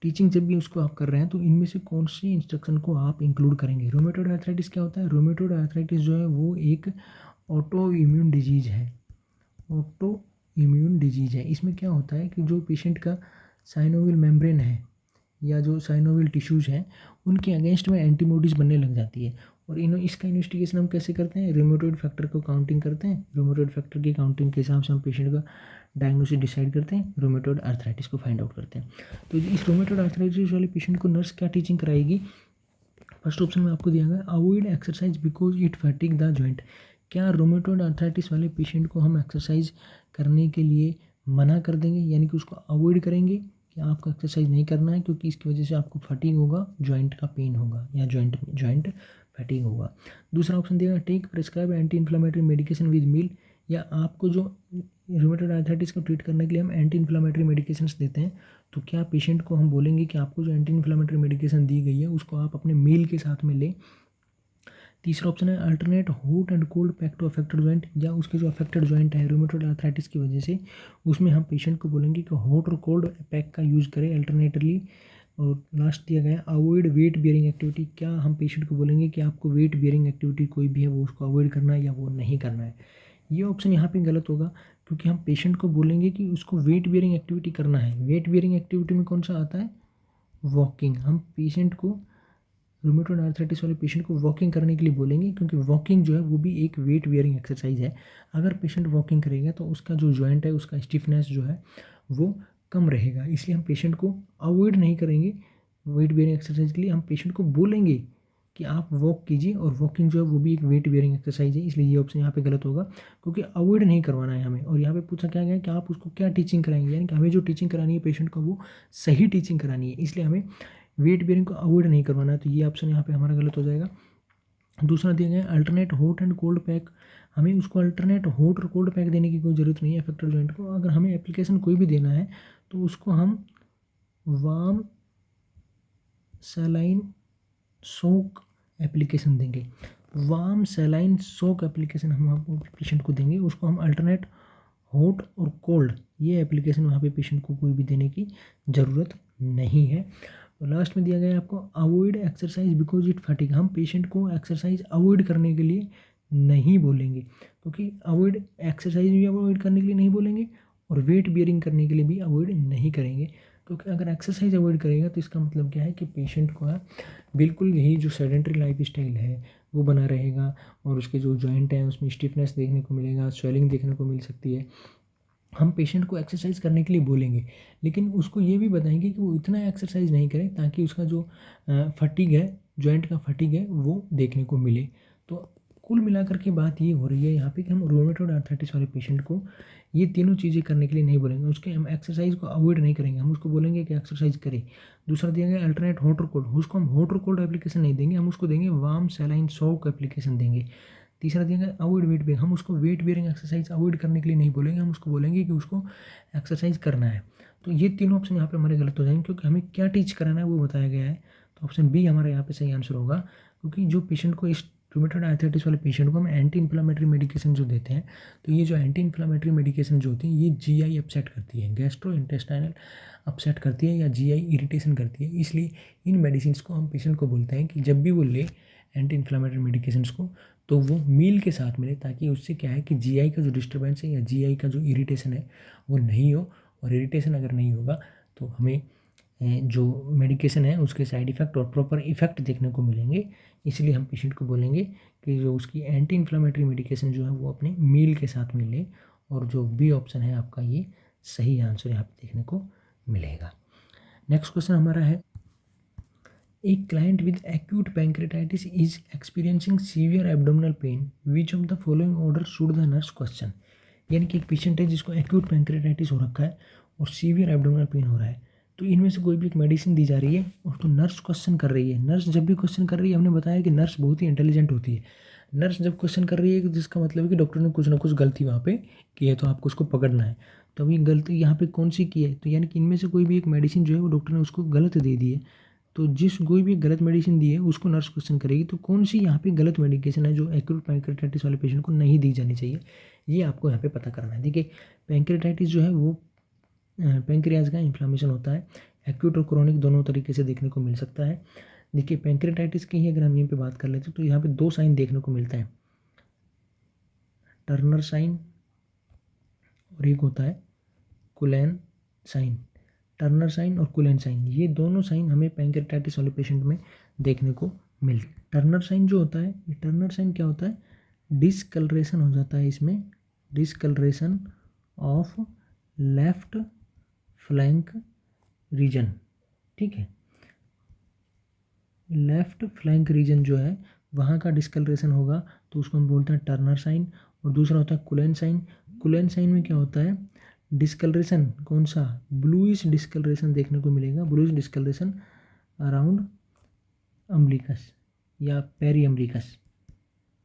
टीचिंग जब भी उसको आप कर रहे हैं तो इनमें से कौन सी इंस्ट्रक्शन को आप इंक्लूड करेंगे। रोमेटोड आर्थराइटिस क्या होता है, रोमेटोड आर्थराइटिस जो है वो एक ऑटो इम्यून डिजीज़ है, ऑटो इम्यून डिजीज़ है। इसमें क्या होता है कि जो पेशेंट का साइनोवियल मेम्ब्रेन है या जो साइनोवियल टिश्यूज़ हैं उनके अगेंस्ट में एंटीबॉडीज़ बनने लग जाती है, और इसका इन्वेस्टिगेशन हम कैसे करते हैं, रूमेटॉइड फैक्टर को काउंटिंग करते हैं, रूमेटॉइड फैक्टर की काउंटिंग के हिसाब से हम पेशेंट का डायग्नोसिस डिसाइड करते हैं, रूमेटॉइड आर्थराइटिस को फाइंड आउट करते हैं। तो इस रूमेटॉइड आर्थराइटिस वाले पेशेंट को नर्स क्या टीचिंग कराएगी। फर्स्ट ऑप्शन में आपको दिया गया avoid exercise because it fatigue the joint. क्या रूमेटॉइड आर्थराइटिस वाले पेशेंट को हम एक्सरसाइज करने के लिए मना कर देंगे, यानी कि उसको अवॉइड करेंगे कि आपको एक्सरसाइज नहीं करना है क्योंकि इसकी वजह से आपको फटीग होगा, जॉइंट का पेन होगा या जॉइंट फटीग होगा। दूसरा ऑप्शन दिया take prescribe anti inflammatory medication with meal, या आपको जो रूमेटॉइड आर्थराइटिस को ट्रीट करने के लिए हम एंटी इन्फ्लामेटरी मेडिकेशंस देते हैं तो क्या पेशेंट को हम बोलेंगे कि आपको जो एंटी इन्फ्लामेटरी मेडिकेशन दी गई है उसको आप अपने मील के साथ में लें। तीसरा ऑप्शन है alternate hot and cold pack to affected joint, या उसके जो अफेक्टेड जॉइंट है रूमेटॉइड आर्थराइटिस की वजह से उसमें हम पेशेंट को बोलेंगे कि हॉट और कोल्ड पैक का यूज़ करें अल्टरनेटली। और लास्ट दिया गया अवॉइड वेट बियरिंग एक्टिविटी, क्या हम पेशेंट को बोलेंगे कि आपको वेट बियरिंग एक्टिविटी कोई भी है वो उसको अवॉइड करना है या वो नहीं करना है। ये ऑप्शन यहाँ पे गलत होगा, क्योंकि हम पेशेंट को बोलेंगे कि उसको वेट बियरिंग एक्टिविटी करना है। वेट बियरिंग एक्टिविटी में कौन सा आता है, वॉकिंग। हम पेशेंट को रूमेटॉइड आर्थराइटिस वाले पेशेंट को वॉकिंग करने के लिए बोलेंगे, क्योंकि वॉकिंग जो है वो भी एक वेट बियरिंग एक्सरसाइज है। अगर पेशेंट वॉकिंग करेगा तो उसका जो जॉइंट है उसका स्टिफनेस जो है वो कम रहेगा, इसलिए हम पेशेंट को अवॉइड नहीं करेंगे वेट बियरिंग एक्सरसाइज के लिए। हम पेशेंट को बोलेंगे कि आप वॉक कीजिए, और वॉकिंग जो है वो भी एक वेट बियरिंग एक्सरसाइज है, इसलिए ये ऑप्शन यहाँ पे गलत होगा, क्योंकि अवॉइड नहीं करवाना है हमें। और यहाँ पे पूछा क्या गया है कि आप उसको क्या टीचिंग कराएंगे, यानी कि हमें जो टीचिंग करानी है पेशेंट को वो सही टीचिंग करानी है, इसलिए हमें वेट बियरिंग को अवॉइड नहीं करवाना है। तो ये ऑप्शन यहाँ पे हमारा गलत हो जाएगा। दूसरा दिया गया alternate hot and cold pack, हमें उसको अल्टरनेट हॉट और कोल्ड पैक देने की कोई ज़रूरत नहीं है अफेक्टेड जॉइंट को। अगर हमें एप्लीकेशन कोई भी देना है तो उसको हम वार्म सलाइन सोक एप्लीकेशन देंगे, वार्म सलाइन सोक एप्लीकेशन हम आपको पेशेंट को देंगे। उसको हम अल्टरनेट हॉट और कोल्ड ये एप्लीकेशन वहाँ पे पेशेंट को कोई भी देने की ज़रूरत नहीं है। और लास्ट में दिया गया है आपको avoid exercise because it fatigue, हम पेशेंट को एक्सरसाइज अवॉइड करने के लिए नहीं बोलेंगे, क्योंकि अवॉइड एक्सरसाइज भी अवॉइड करने के लिए नहीं बोलेंगे और वेट बियरिंग करने के लिए भी अवॉइड नहीं करेंगे। क्योंकि अगर एक्सरसाइज अवॉइड करेगा तो इसका मतलब क्या है कि पेशेंट को बिल्कुल यही जो सेडेंटरी लाइफ स्टाइल है वो बना रहेगा, और उसके जो जॉइंट हैं उसमें स्टिफनेस देखने को मिलेगा, स्वेलिंग देखने को मिल सकती है। हम पेशेंट को एक्सरसाइज करने के लिए बोलेंगे, लेकिन उसको ये भी बताएंगे कि वो इतना एक्सरसाइज नहीं करे ताकि उसका जो फटीग है, जॉइंट का फटीग है वो देखने को मिले। तो कुल मिलाकर के बात ये हो रही है यहाँ पे कि हम रूमेटॉइड आर्थराइटिस वाले पेशेंट को ये तीनों चीज़ें करने के लिए नहीं बोलेंगे, उसके हम एक्सरसाइज को अवॉइड नहीं करेंगे, हम उसको बोलेंगे कि एक्सरसाइज करे। दूसरा दिया गया अल्टरनेट हॉट और कोल्ड, उसको हम हॉट और कोल्ड एप्लीकेशन नहीं देंगे, हम उसको देंगे वार्म सलाइन सोक एप्लीकेशन देंगे। तीसरा दिया गया अवॉइड वेट बियरिंग, हम उसको वेट बियरिंग एक्सरसाइज अवॉइड करने के लिए नहीं बोलेंगे, हम उसको बोलेंगे कि उसको एक्सरसाइज करना है। तो ये तीनों ऑप्शन यहाँ पे हमारे गलत हो जाएंगे, क्योंकि हमें क्या टीच कराना है वो बताया गया है। तो ऑप्शन बी हमारा यहाँ पे सही आंसर होगा, क्योंकि जो पेशेंट को इस रूमेटॉइड आर्थराइटिस वाले पेशेंट को हम एंटी इन्फ्लामेटरी मेडिकेशन जो देते हैं, तो ये जो एंटी इन्फ्लामेटरी मेडिकेशन जो होती है ये जीआई अपसेट करती है, गैस्ट्रो इंटेस्टाइनल अपसेट करती है या जीआई इरिटेशन करती है, इसलिए इन मेडिसिन को हम पेशेंट को बोलते हैं कि जब भी वो ले एंटी इन्फ्लामेटरी मेडिकेशंस को, तो वो मील के साथ मिले, ताकि उससे क्या है कि जीआई का जो डिस्टर्बेंस है या जीआई का जो इरिटेशन है वो नहीं हो। और इरिटेशन अगर नहीं होगा तो हमें जो मेडिकेशन है उसके साइड इफ़ेक्ट और प्रॉपर इफ़ेक्ट देखने को मिलेंगे। इसलिए हम पेशेंट को बोलेंगे कि जो उसकी एंटी इन्फ्लामेटरी मेडिकेशन जो है वो अपने मील के साथ मिले। और जो बी ऑप्शन है आपका, ये सही आंसर यहाँ पे देखने को मिलेगा। नेक्स्ट क्वेश्चन हमारा है, एक client with acute pancreatitis is experiencing severe abdominal pain, which of the following order should the nurse question. यानी कि एक पेशेंट है जिसको एक्यूट पैंक्रेटाइटिस हो रखा है और सीवियर एब्डोमिनल पेन हो रहा है, तो इनमें से कोई भी एक मेडिसिन दी जा रही है और तो नर्स क्वेश्चन कर रही है। नर्स जब भी क्वेश्चन कर रही है, हमने बताया कि नर्स बहुत ही इंटेलिजेंट होती है। नर्स जब क्वेश्चन कर रही है, जिसका मतलब है कि डॉक्टर ने कुछ ना कुछ गलती वहाँ पे की है, तो आपको उसको पकड़ना है। तो अभी गलती यहाँ पे कौन सी की है, तो यानी कि इनमें से कोई भी एक मेडिसिन जो है वो डॉक्टर ने उसको गलत दे दी है। तो जिस कोई भी गलत मेडिसिन दी है उसको नर्स क्वेश्चन करेगी, तो कौन सी यहाँ पे गलत मेडिकेशन है जो एक्यूट पैंक्रेटाइटिस वाले पेशेंट को नहीं दी जानी चाहिए, ये आपको यहाँ पे पता करना है। देखिए, पैंक्रेटाइटिस जो है वो पैंक्रियाज का इन्फ्लामेशन होता है। एक्यूट और क्रोनिक दोनों तरीके से देखने को मिल सकता है। देखिए, पैंक्रेटाइटिस की ही अगर हम यहाँ पे बात कर लेते हैं तो यहाँ पे दो साइन देखने को मिलता है, टर्नर साइन और एक होता है कुलेन साइन। टर्नर साइन और कुलेन साइन, ये दोनों साइन हमें पैंक्रेटाइटिस वाले पेशेंट में देखने को मिलते हैं। टर्नर साइन जो होता है, ये टर्नर साइन क्या होता है, डिसकलरेशन हो जाता है इसमें, discolouration of left flank region. ठीक है, लेफ्ट फ्लैंक रीजन जो है वहाँ का डिस्कलरेशन होगा, तो उसको हम बोलते हैं टर्नर साइन। और दूसरा होता है कुलेन साइन। कुलेन साइन में क्या होता है, डिस्कलरेशन कौन सा, ब्लूइश डिस्कलरेशन देखने को मिलेगा, ब्लूइश डिस्कलरेशन अराउंड अम्बलिकस या पेरी अम्बलिकस,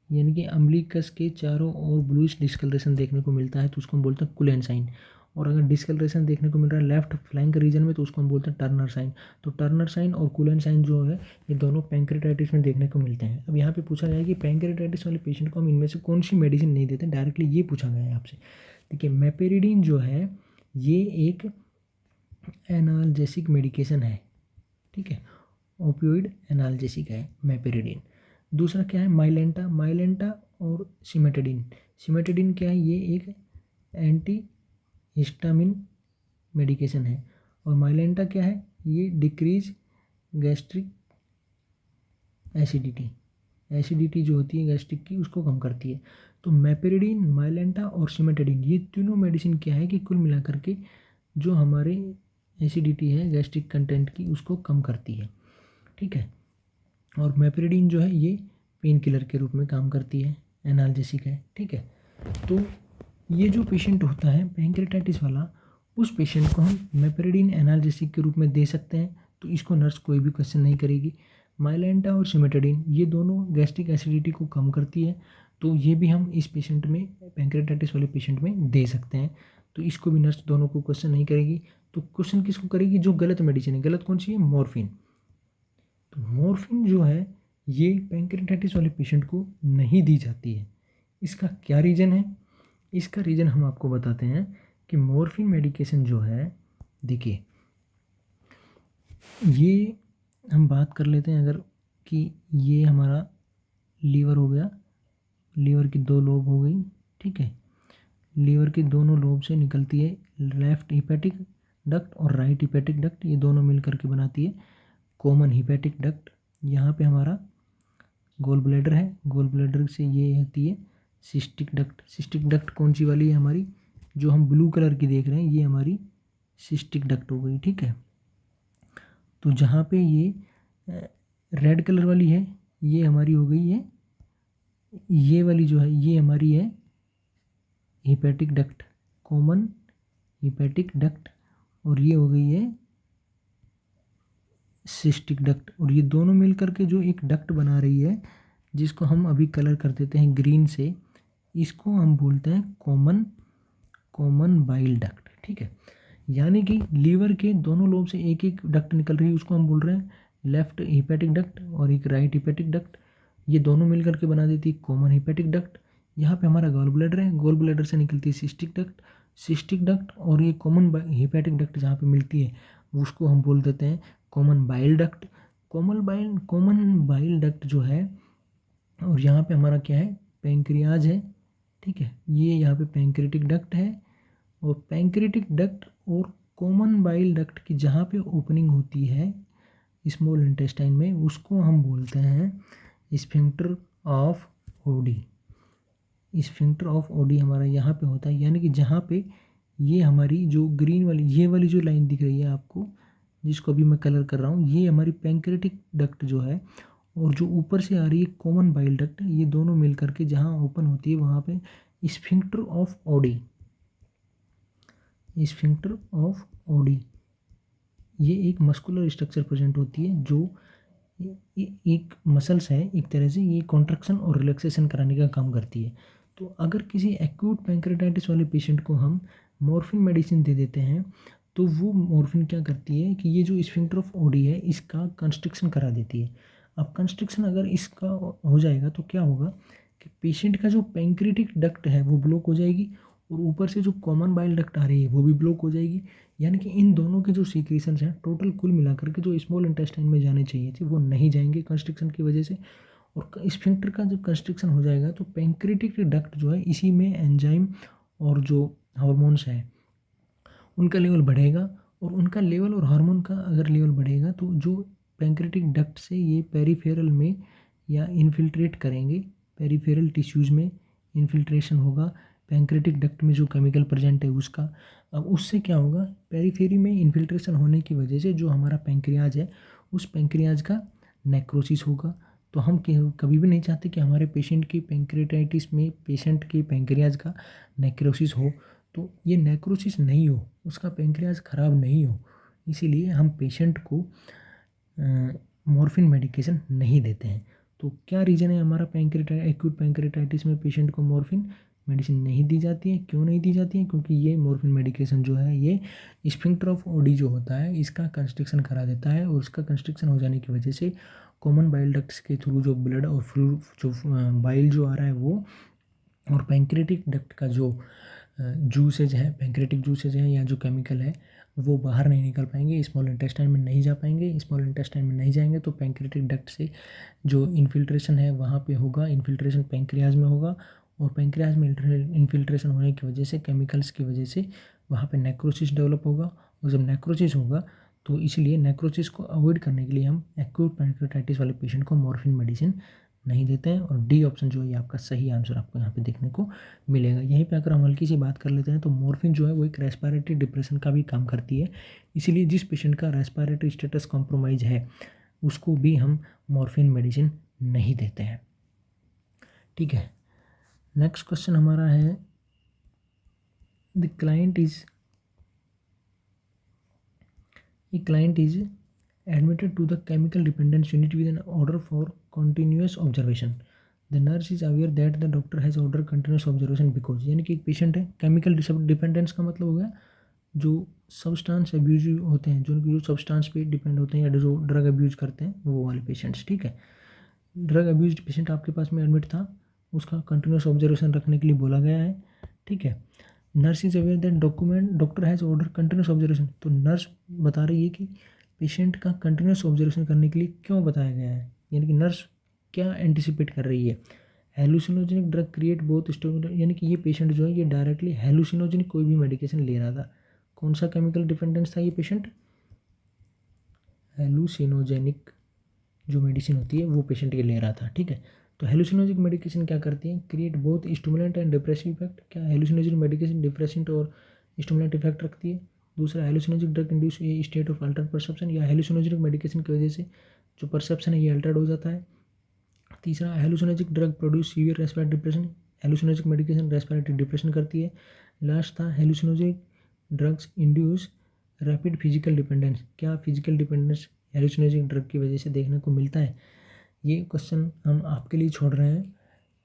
यानी कि अम्बलिकस के चारों ओर ब्लूइश डिस्कलरेशन देखने को मिलता है, तो उसको हम बोलते हैं कुलेन साइन। और अगर डिस्कलरेशन देखने को मिल रहा है लेफ्ट फ्लैंक रीजन में, तो उसको हम बोलते हैं टर्नर साइन। तो टर्नर साइन और कुलेन साइन जो है ये दोनों पैंक्रेटाइटिस में देखने को मिलते हैं। अब यहाँ पे पूछा गया है कि पैंक्रेटाइटिस वाले पेशेंट को हम इनमें से कौन सी मेडिसिन नहीं देते, डायरेक्टली ये पूछा गया है आपसे। देखिए, मेपेरिडीन जो है ये एक एनाल्जेसिक मेडिकेशन है। ठीक है, ओपियोइड एनाल्जेसिक है मेपेरिडीन। दूसरा क्या है, माइलेंटा। माइलेंटा और सिमेटेडिन। सिमेटेडिन क्या है, ये एक एंटी हिस्टामिन मेडिकेशन है। और माइलेंटा क्या है, ये डिक्रीज गैस्ट्रिक एसिडिटी, एसिडिटी जो होती है गैस्ट्रिक की उसको कम करती है। तो मेपेरिडीन, माइलेंटा और सिमेटेडिन, ये तीनों मेडिसिन क्या है कि कुल मिलाकर के जो हमारे एसिडिटी है गैस्ट्रिक कंटेंट की उसको कम करती है। ठीक है, और मेपेरिडीन जो है ये पेन किलर के रूप में काम करती है, एनाल्जेसिक है। ठीक है, तो ये जो पेशेंट होता है पैंक्रेटाइटिस वाला, उस पेशेंट को हम मेपेरिडीन एनाल्जेसिक के रूप में दे सकते हैं, तो इसको नर्स कोई भी क्वेश्चन नहीं करेगी। माइलेंटा और सिमेटेडिन ये दोनों गैस्ट्रिक एसिडिटी को कम करती है, तो ये भी हम इस पेशेंट में, पैंक्रेटाइटिस वाले पेशेंट में दे सकते हैं, तो इसको भी नर्स दोनों को क्वेश्चन नहीं करेगी। तो क्वेश्चन किसको करेगी, जो गलत मेडिसिन है। गलत कौन सी है, मॉर्फिन। तो मॉर्फिन जो है ये पैंक्रेटाइटिस वाले पेशेंट को नहीं दी जाती है। इसका क्या रीज़न है, इसका रीज़न हम आपको बताते हैं कि मॉर्फिन मेडिकेशन जो है, देखिए ये हम बात कर लेते हैं अगर, कि ये हमारा लीवर हो गया, लीवर की दो लोब हो गई। ठीक है, लीवर के दोनों लोब से निकलती है लेफ्ट हिपैटिक डक्ट और राइट हिपैटिक डक्ट, ये दोनों मिल करके बनाती है कॉमन हिपैटिक डक्ट। यहाँ पे हमारा गोल ब्लैडर है, गोल ब्लैडर से ये होती है सिस्टिक डक्ट। सिस्टिक डक्ट कौन सी वाली है हमारी, जो हम ब्लू कलर की देख रहे हैं, ये हमारी सिस्टिक डक्ट हो गई। ठीक है, तो जहाँ पे ये रेड कलर वाली है ये हमारी हो गई है, ये वाली जो है ये हमारी है hepatic duct, common hepatic duct, और ये हो गई है सिस्टिक डक्ट। और ये दोनों मिल करके जो एक डक्ट बना रही है, जिसको हम अभी कलर कर देते हैं ग्रीन से, इसको हम बोलते हैं कॉमन बाइल डक्ट। ठीक है, यानी कि लीवर के दोनों लोब से एक एक डक्ट निकल रही है, उसको हम बोल रहे हैं लेफ्ट हिपैटिक डक्ट और एक राइट हिपैटिक डक्ट, ये दोनों मिल करके बना देती है कॉमन हिपैटिक डक्ट। यहाँ पे हमारा गॉल ब्लैडर है, गॉल ब्लैडर से निकलती है सिस्टिक डक्ट, सिस्टिक डक्ट और ये कॉमन हिपैटिक डक्ट जहाँ पे मिलती है उसको हम बोल देते हैं common bile duct. Common bile duct जो है और यहाँ पे हमारा क्या है, पैंक्रियाज है, ठीक है। ये यहाँ पे पैंक्रेटिक डक्ट है, और पैंक्रेटिक डक्ट और कॉमन बाइल डक्ट की जहाँ पे ओपनिंग होती है स्मॉल इंटेस्टाइन में, उसको हम बोलते हैं sphincter of OD. Sphincter of OD हमारा यहाँ पे होता है, यानी कि जहाँ पे ये हमारी जो ग्रीन वाली, ये वाली जो लाइन दिख रही है आपको, जिसको अभी मैं कलर कर रहा हूँ, ये हमारी पैंक्रेटिक डक्ट जो है, और जो ऊपर से आ रही है कॉमन बाइल डक्ट, ये दोनों मिल करके जहाँ ओपन होती है वहाँ पे sphincter of OD, sphincter of OD, ये एक मस्कुलर स्ट्रक्चर प्रेजेंट होती है जो एक मसल्स है, एक तरह से ये कॉन्ट्रैक्शन और रिलैक्सेशन कराने का काम करती है। तो अगर किसी एक्यूट पैंक्रेटाइटिस वाले पेशेंट को हम मॉर्फिन मेडिसिन दे देते हैं, तो वो मॉर्फिन क्या करती है कि ये जो स्फिंक्टर ऑफ ओडी है इसका कंस्ट्रिक्शन करा देती है। अब कंस्ट्रिक्शन अगर इसका हो जाएगा तो क्या होगा कि पेशेंट का जो पैंक्रेटिक डक्ट है वो ब्लॉक हो जाएगी, और ऊपर से जो कॉमन बाइल डक्ट आ रही है वो भी ब्लॉक हो जाएगी। यानी कि इन दोनों के जो सीक्रेशंस हैं टोटल कुल मिलाकर के जो स्मॉल इंटेस्टाइन में जाने चाहिए थे वो नहीं जाएंगे कंस्ट्रिक्शन की वजह से। और स्फिंक्टर का जब कंस्ट्रिक्शन हो जाएगा तो पैंक्रेटिक डक्ट जो है, इसी में एंजाइम और जो हार्मोन्स हैं उनका लेवल बढ़ेगा, और उनका लेवल और हार्मोन का अगर लेवल बढ़ेगा तो जो पैंक्रेटिक डक्ट से ये पेरिफेरल में या इन्फिल्ट्रेट करेंगे, पेरिफेरल टिश्यूज़ में इन्फिल्ट्रेशन होगा पैंक्रेटिक डक्ट में जो केमिकल प्रेजेंट है उसका। अब उससे क्या होगा, पेरिफेरी में इन्फिल्ट्रेशन होने की वजह से जो हमारा पैंक्रियाज है उस पैंक्रियाज का नेक्रोसिस होगा। तो हम कभी भी नहीं चाहते कि हमारे पेशेंट की पैंक्रेटाइटिस में पेशेंट के पैंक्रियाज का नेक्रोसिस हो। तो ये नेक्रोसिस नहीं हो, उसका पैंक्रियाज ख़राब नहीं हो, इसीलिए हम पेशेंट को मॉर्फिन मेडिकेशन नहीं देते हैं। तो क्या रीज़न है हमारा एक्यूट पैंक्रेटाइटिस में पेशेंट को मॉर्फिन मेडिसिन नहीं दी जाती है? क्यों नहीं दी जाती है? क्योंकि ये मॉर्फिन मेडिकेशन जो है ये स्फिंक्टर ऑफ ओडी जो होता है इसका कंस्ट्रिक्शन करा देता है, और उसका कंस्ट्रिक्शन हो जाने की वजह से कॉमन बाइल डक्ट्स के थ्रू जो ब्लड और जो बाइल जो आ रहा है वो, और पैंक्रेटिक डक्ट का जो जूसेज है, पैंक्रेटिक जूसेज है या जो केमिकल है वो बाहर नहीं निकल पाएंगे, स्मॉल इंटेस्टाइन में नहीं जा पाएंगे। स्मॉल इंटेस्टाइन में नहीं जाएंगे तो पैंक्रेटिक डक्ट से जो इन्फिल्ट्रेशन है वहाँ पे होगा, इन्फिल्ट्रेशन पैंक्रियाज में होगा, और पैंक्रियाज में इन्फिल्ट्रेशन होने की वजह से, केमिकल्स की वजह से वहाँ पे नेक्रोसिस डेवलप होगा। और जब नेक्रोसिस होगा तो इसलिए नेक्रोसिस को अवॉइड करने के लिए हम एक्यूट पैंक्रेटाइटिस वाले पेशेंट को मॉर्फिन मेडिसिन नहीं देते हैं। और डी ऑप्शन जो है ये आपका सही आंसर आपको यहाँ पे देखने को मिलेगा। यहीं पे अगर हम हल्की सी बात कर लेते हैं तो मॉर्फिन जो है वो एक रेस्पिरेटरी डिप्रेशन का भी काम करती है, इसीलिए जिस पेशेंट का रेस्पिरेटरी स्टेटस कॉम्प्रोमाइज़ है उसको भी हम मॉर्फिन मेडिसिन नहीं देते हैं। ठीक है, नेक्स्ट क्वेश्चन हमारा है, the client is admitted to the chemical dependence unit with an order for continuous observation. The nurse is aware that the doctor has ordered continuous observation because, यानी कि एक पेशेंट है, केमिकल डिपेंडेंस का मतलब हो गया जो सब्सटेंस अब्यूज होते हैं, जो सब्सटेंस पे डिपेंड होते हैं या जो ड्रग अब्यूज करते हैं वो वाले पेशेंट्स। ठीक है, ड्रग अब्यूज पेशेंट आपके पास में एडमिट था, उसका कंटिन्यूस ऑब्जर्वेशन रखने के लिए बोला गया है। ठीक है, nurse is aware that doctor has order continuous observation, तो नर्स बता रही है कि पेशेंट का कंटिन्यूस ऑब्जर्वेशन करने के लिए क्यों बताया गया है, यानी कि नर्स क्या एंटिसिपेट कर रही है। हेलुसिनोजेनिक ड्रग क्रिएट बोथ स्टिमुलेंट, यानी कि ये पेशेंट जो है ये डायरेक्टली हेलुसिनोजेनिक कोई भी मेडिकेशन ले रहा था। कौन सा केमिकल डिपेंडेंस था ये पेशेंट? हेलुसिनोजेनिक जो मेडिसिन होती है वो पेशेंट के ले रहा था। ठीक है, तो हेलुसिनोजेनिक मेडिकेशन क्या करती है, create both stimulant and depressive effect. क्या हेलुसिनोजेनिक मेडिकेशन डिप्रेसेंट और स्टिमुलेंट इफेक्ट रखती है? दूसरा, हेलुसिनोजेनिक ड्रग इंड्यूस ये स्टेट ऑफ अल्टर्ड परसेप्शन, या हेलुसिनोजेनिक मेडिकेशन की वजह से जो परसेप्शन है ये अल्टर्ड हो जाता है। तीसरा, हेलुसिनोजेनिक drug produce severe respiratory depression, हेलुसिनोजेनिक medication respiratory depression करती है। लास्ट था, हेलुसिनोजेनिक drugs induce rapid physical dependence, क्या फिजिकल डिपेंडेंस हेलुसिनोजेनिक ड्रग की वजह से देखने को मिलता है? ये क्वेश्चन हम आपके लिए छोड़ रहे हैं।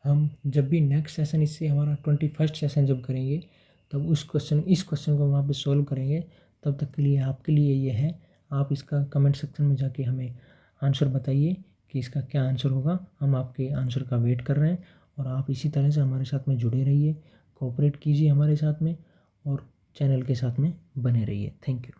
हम जब भी नेक्स्ट सेशन, इससे हमारा 21st सेशन जब करेंगे तब इस क्वेश्चन को वहाँ पे सॉल्व करेंगे। तब तक के लिए आपके लिए ये है, आप इसका कमेंट सेक्शन में जाके हमें आंसर बताइए कि इसका क्या आंसर होगा। हम आपके आंसर का वेट कर रहे हैं, और आप इसी तरह से हमारे साथ में जुड़े रहिए, कोऑपरेट कीजिए हमारे साथ में, और चैनल के साथ में बने रहिए। Thank you.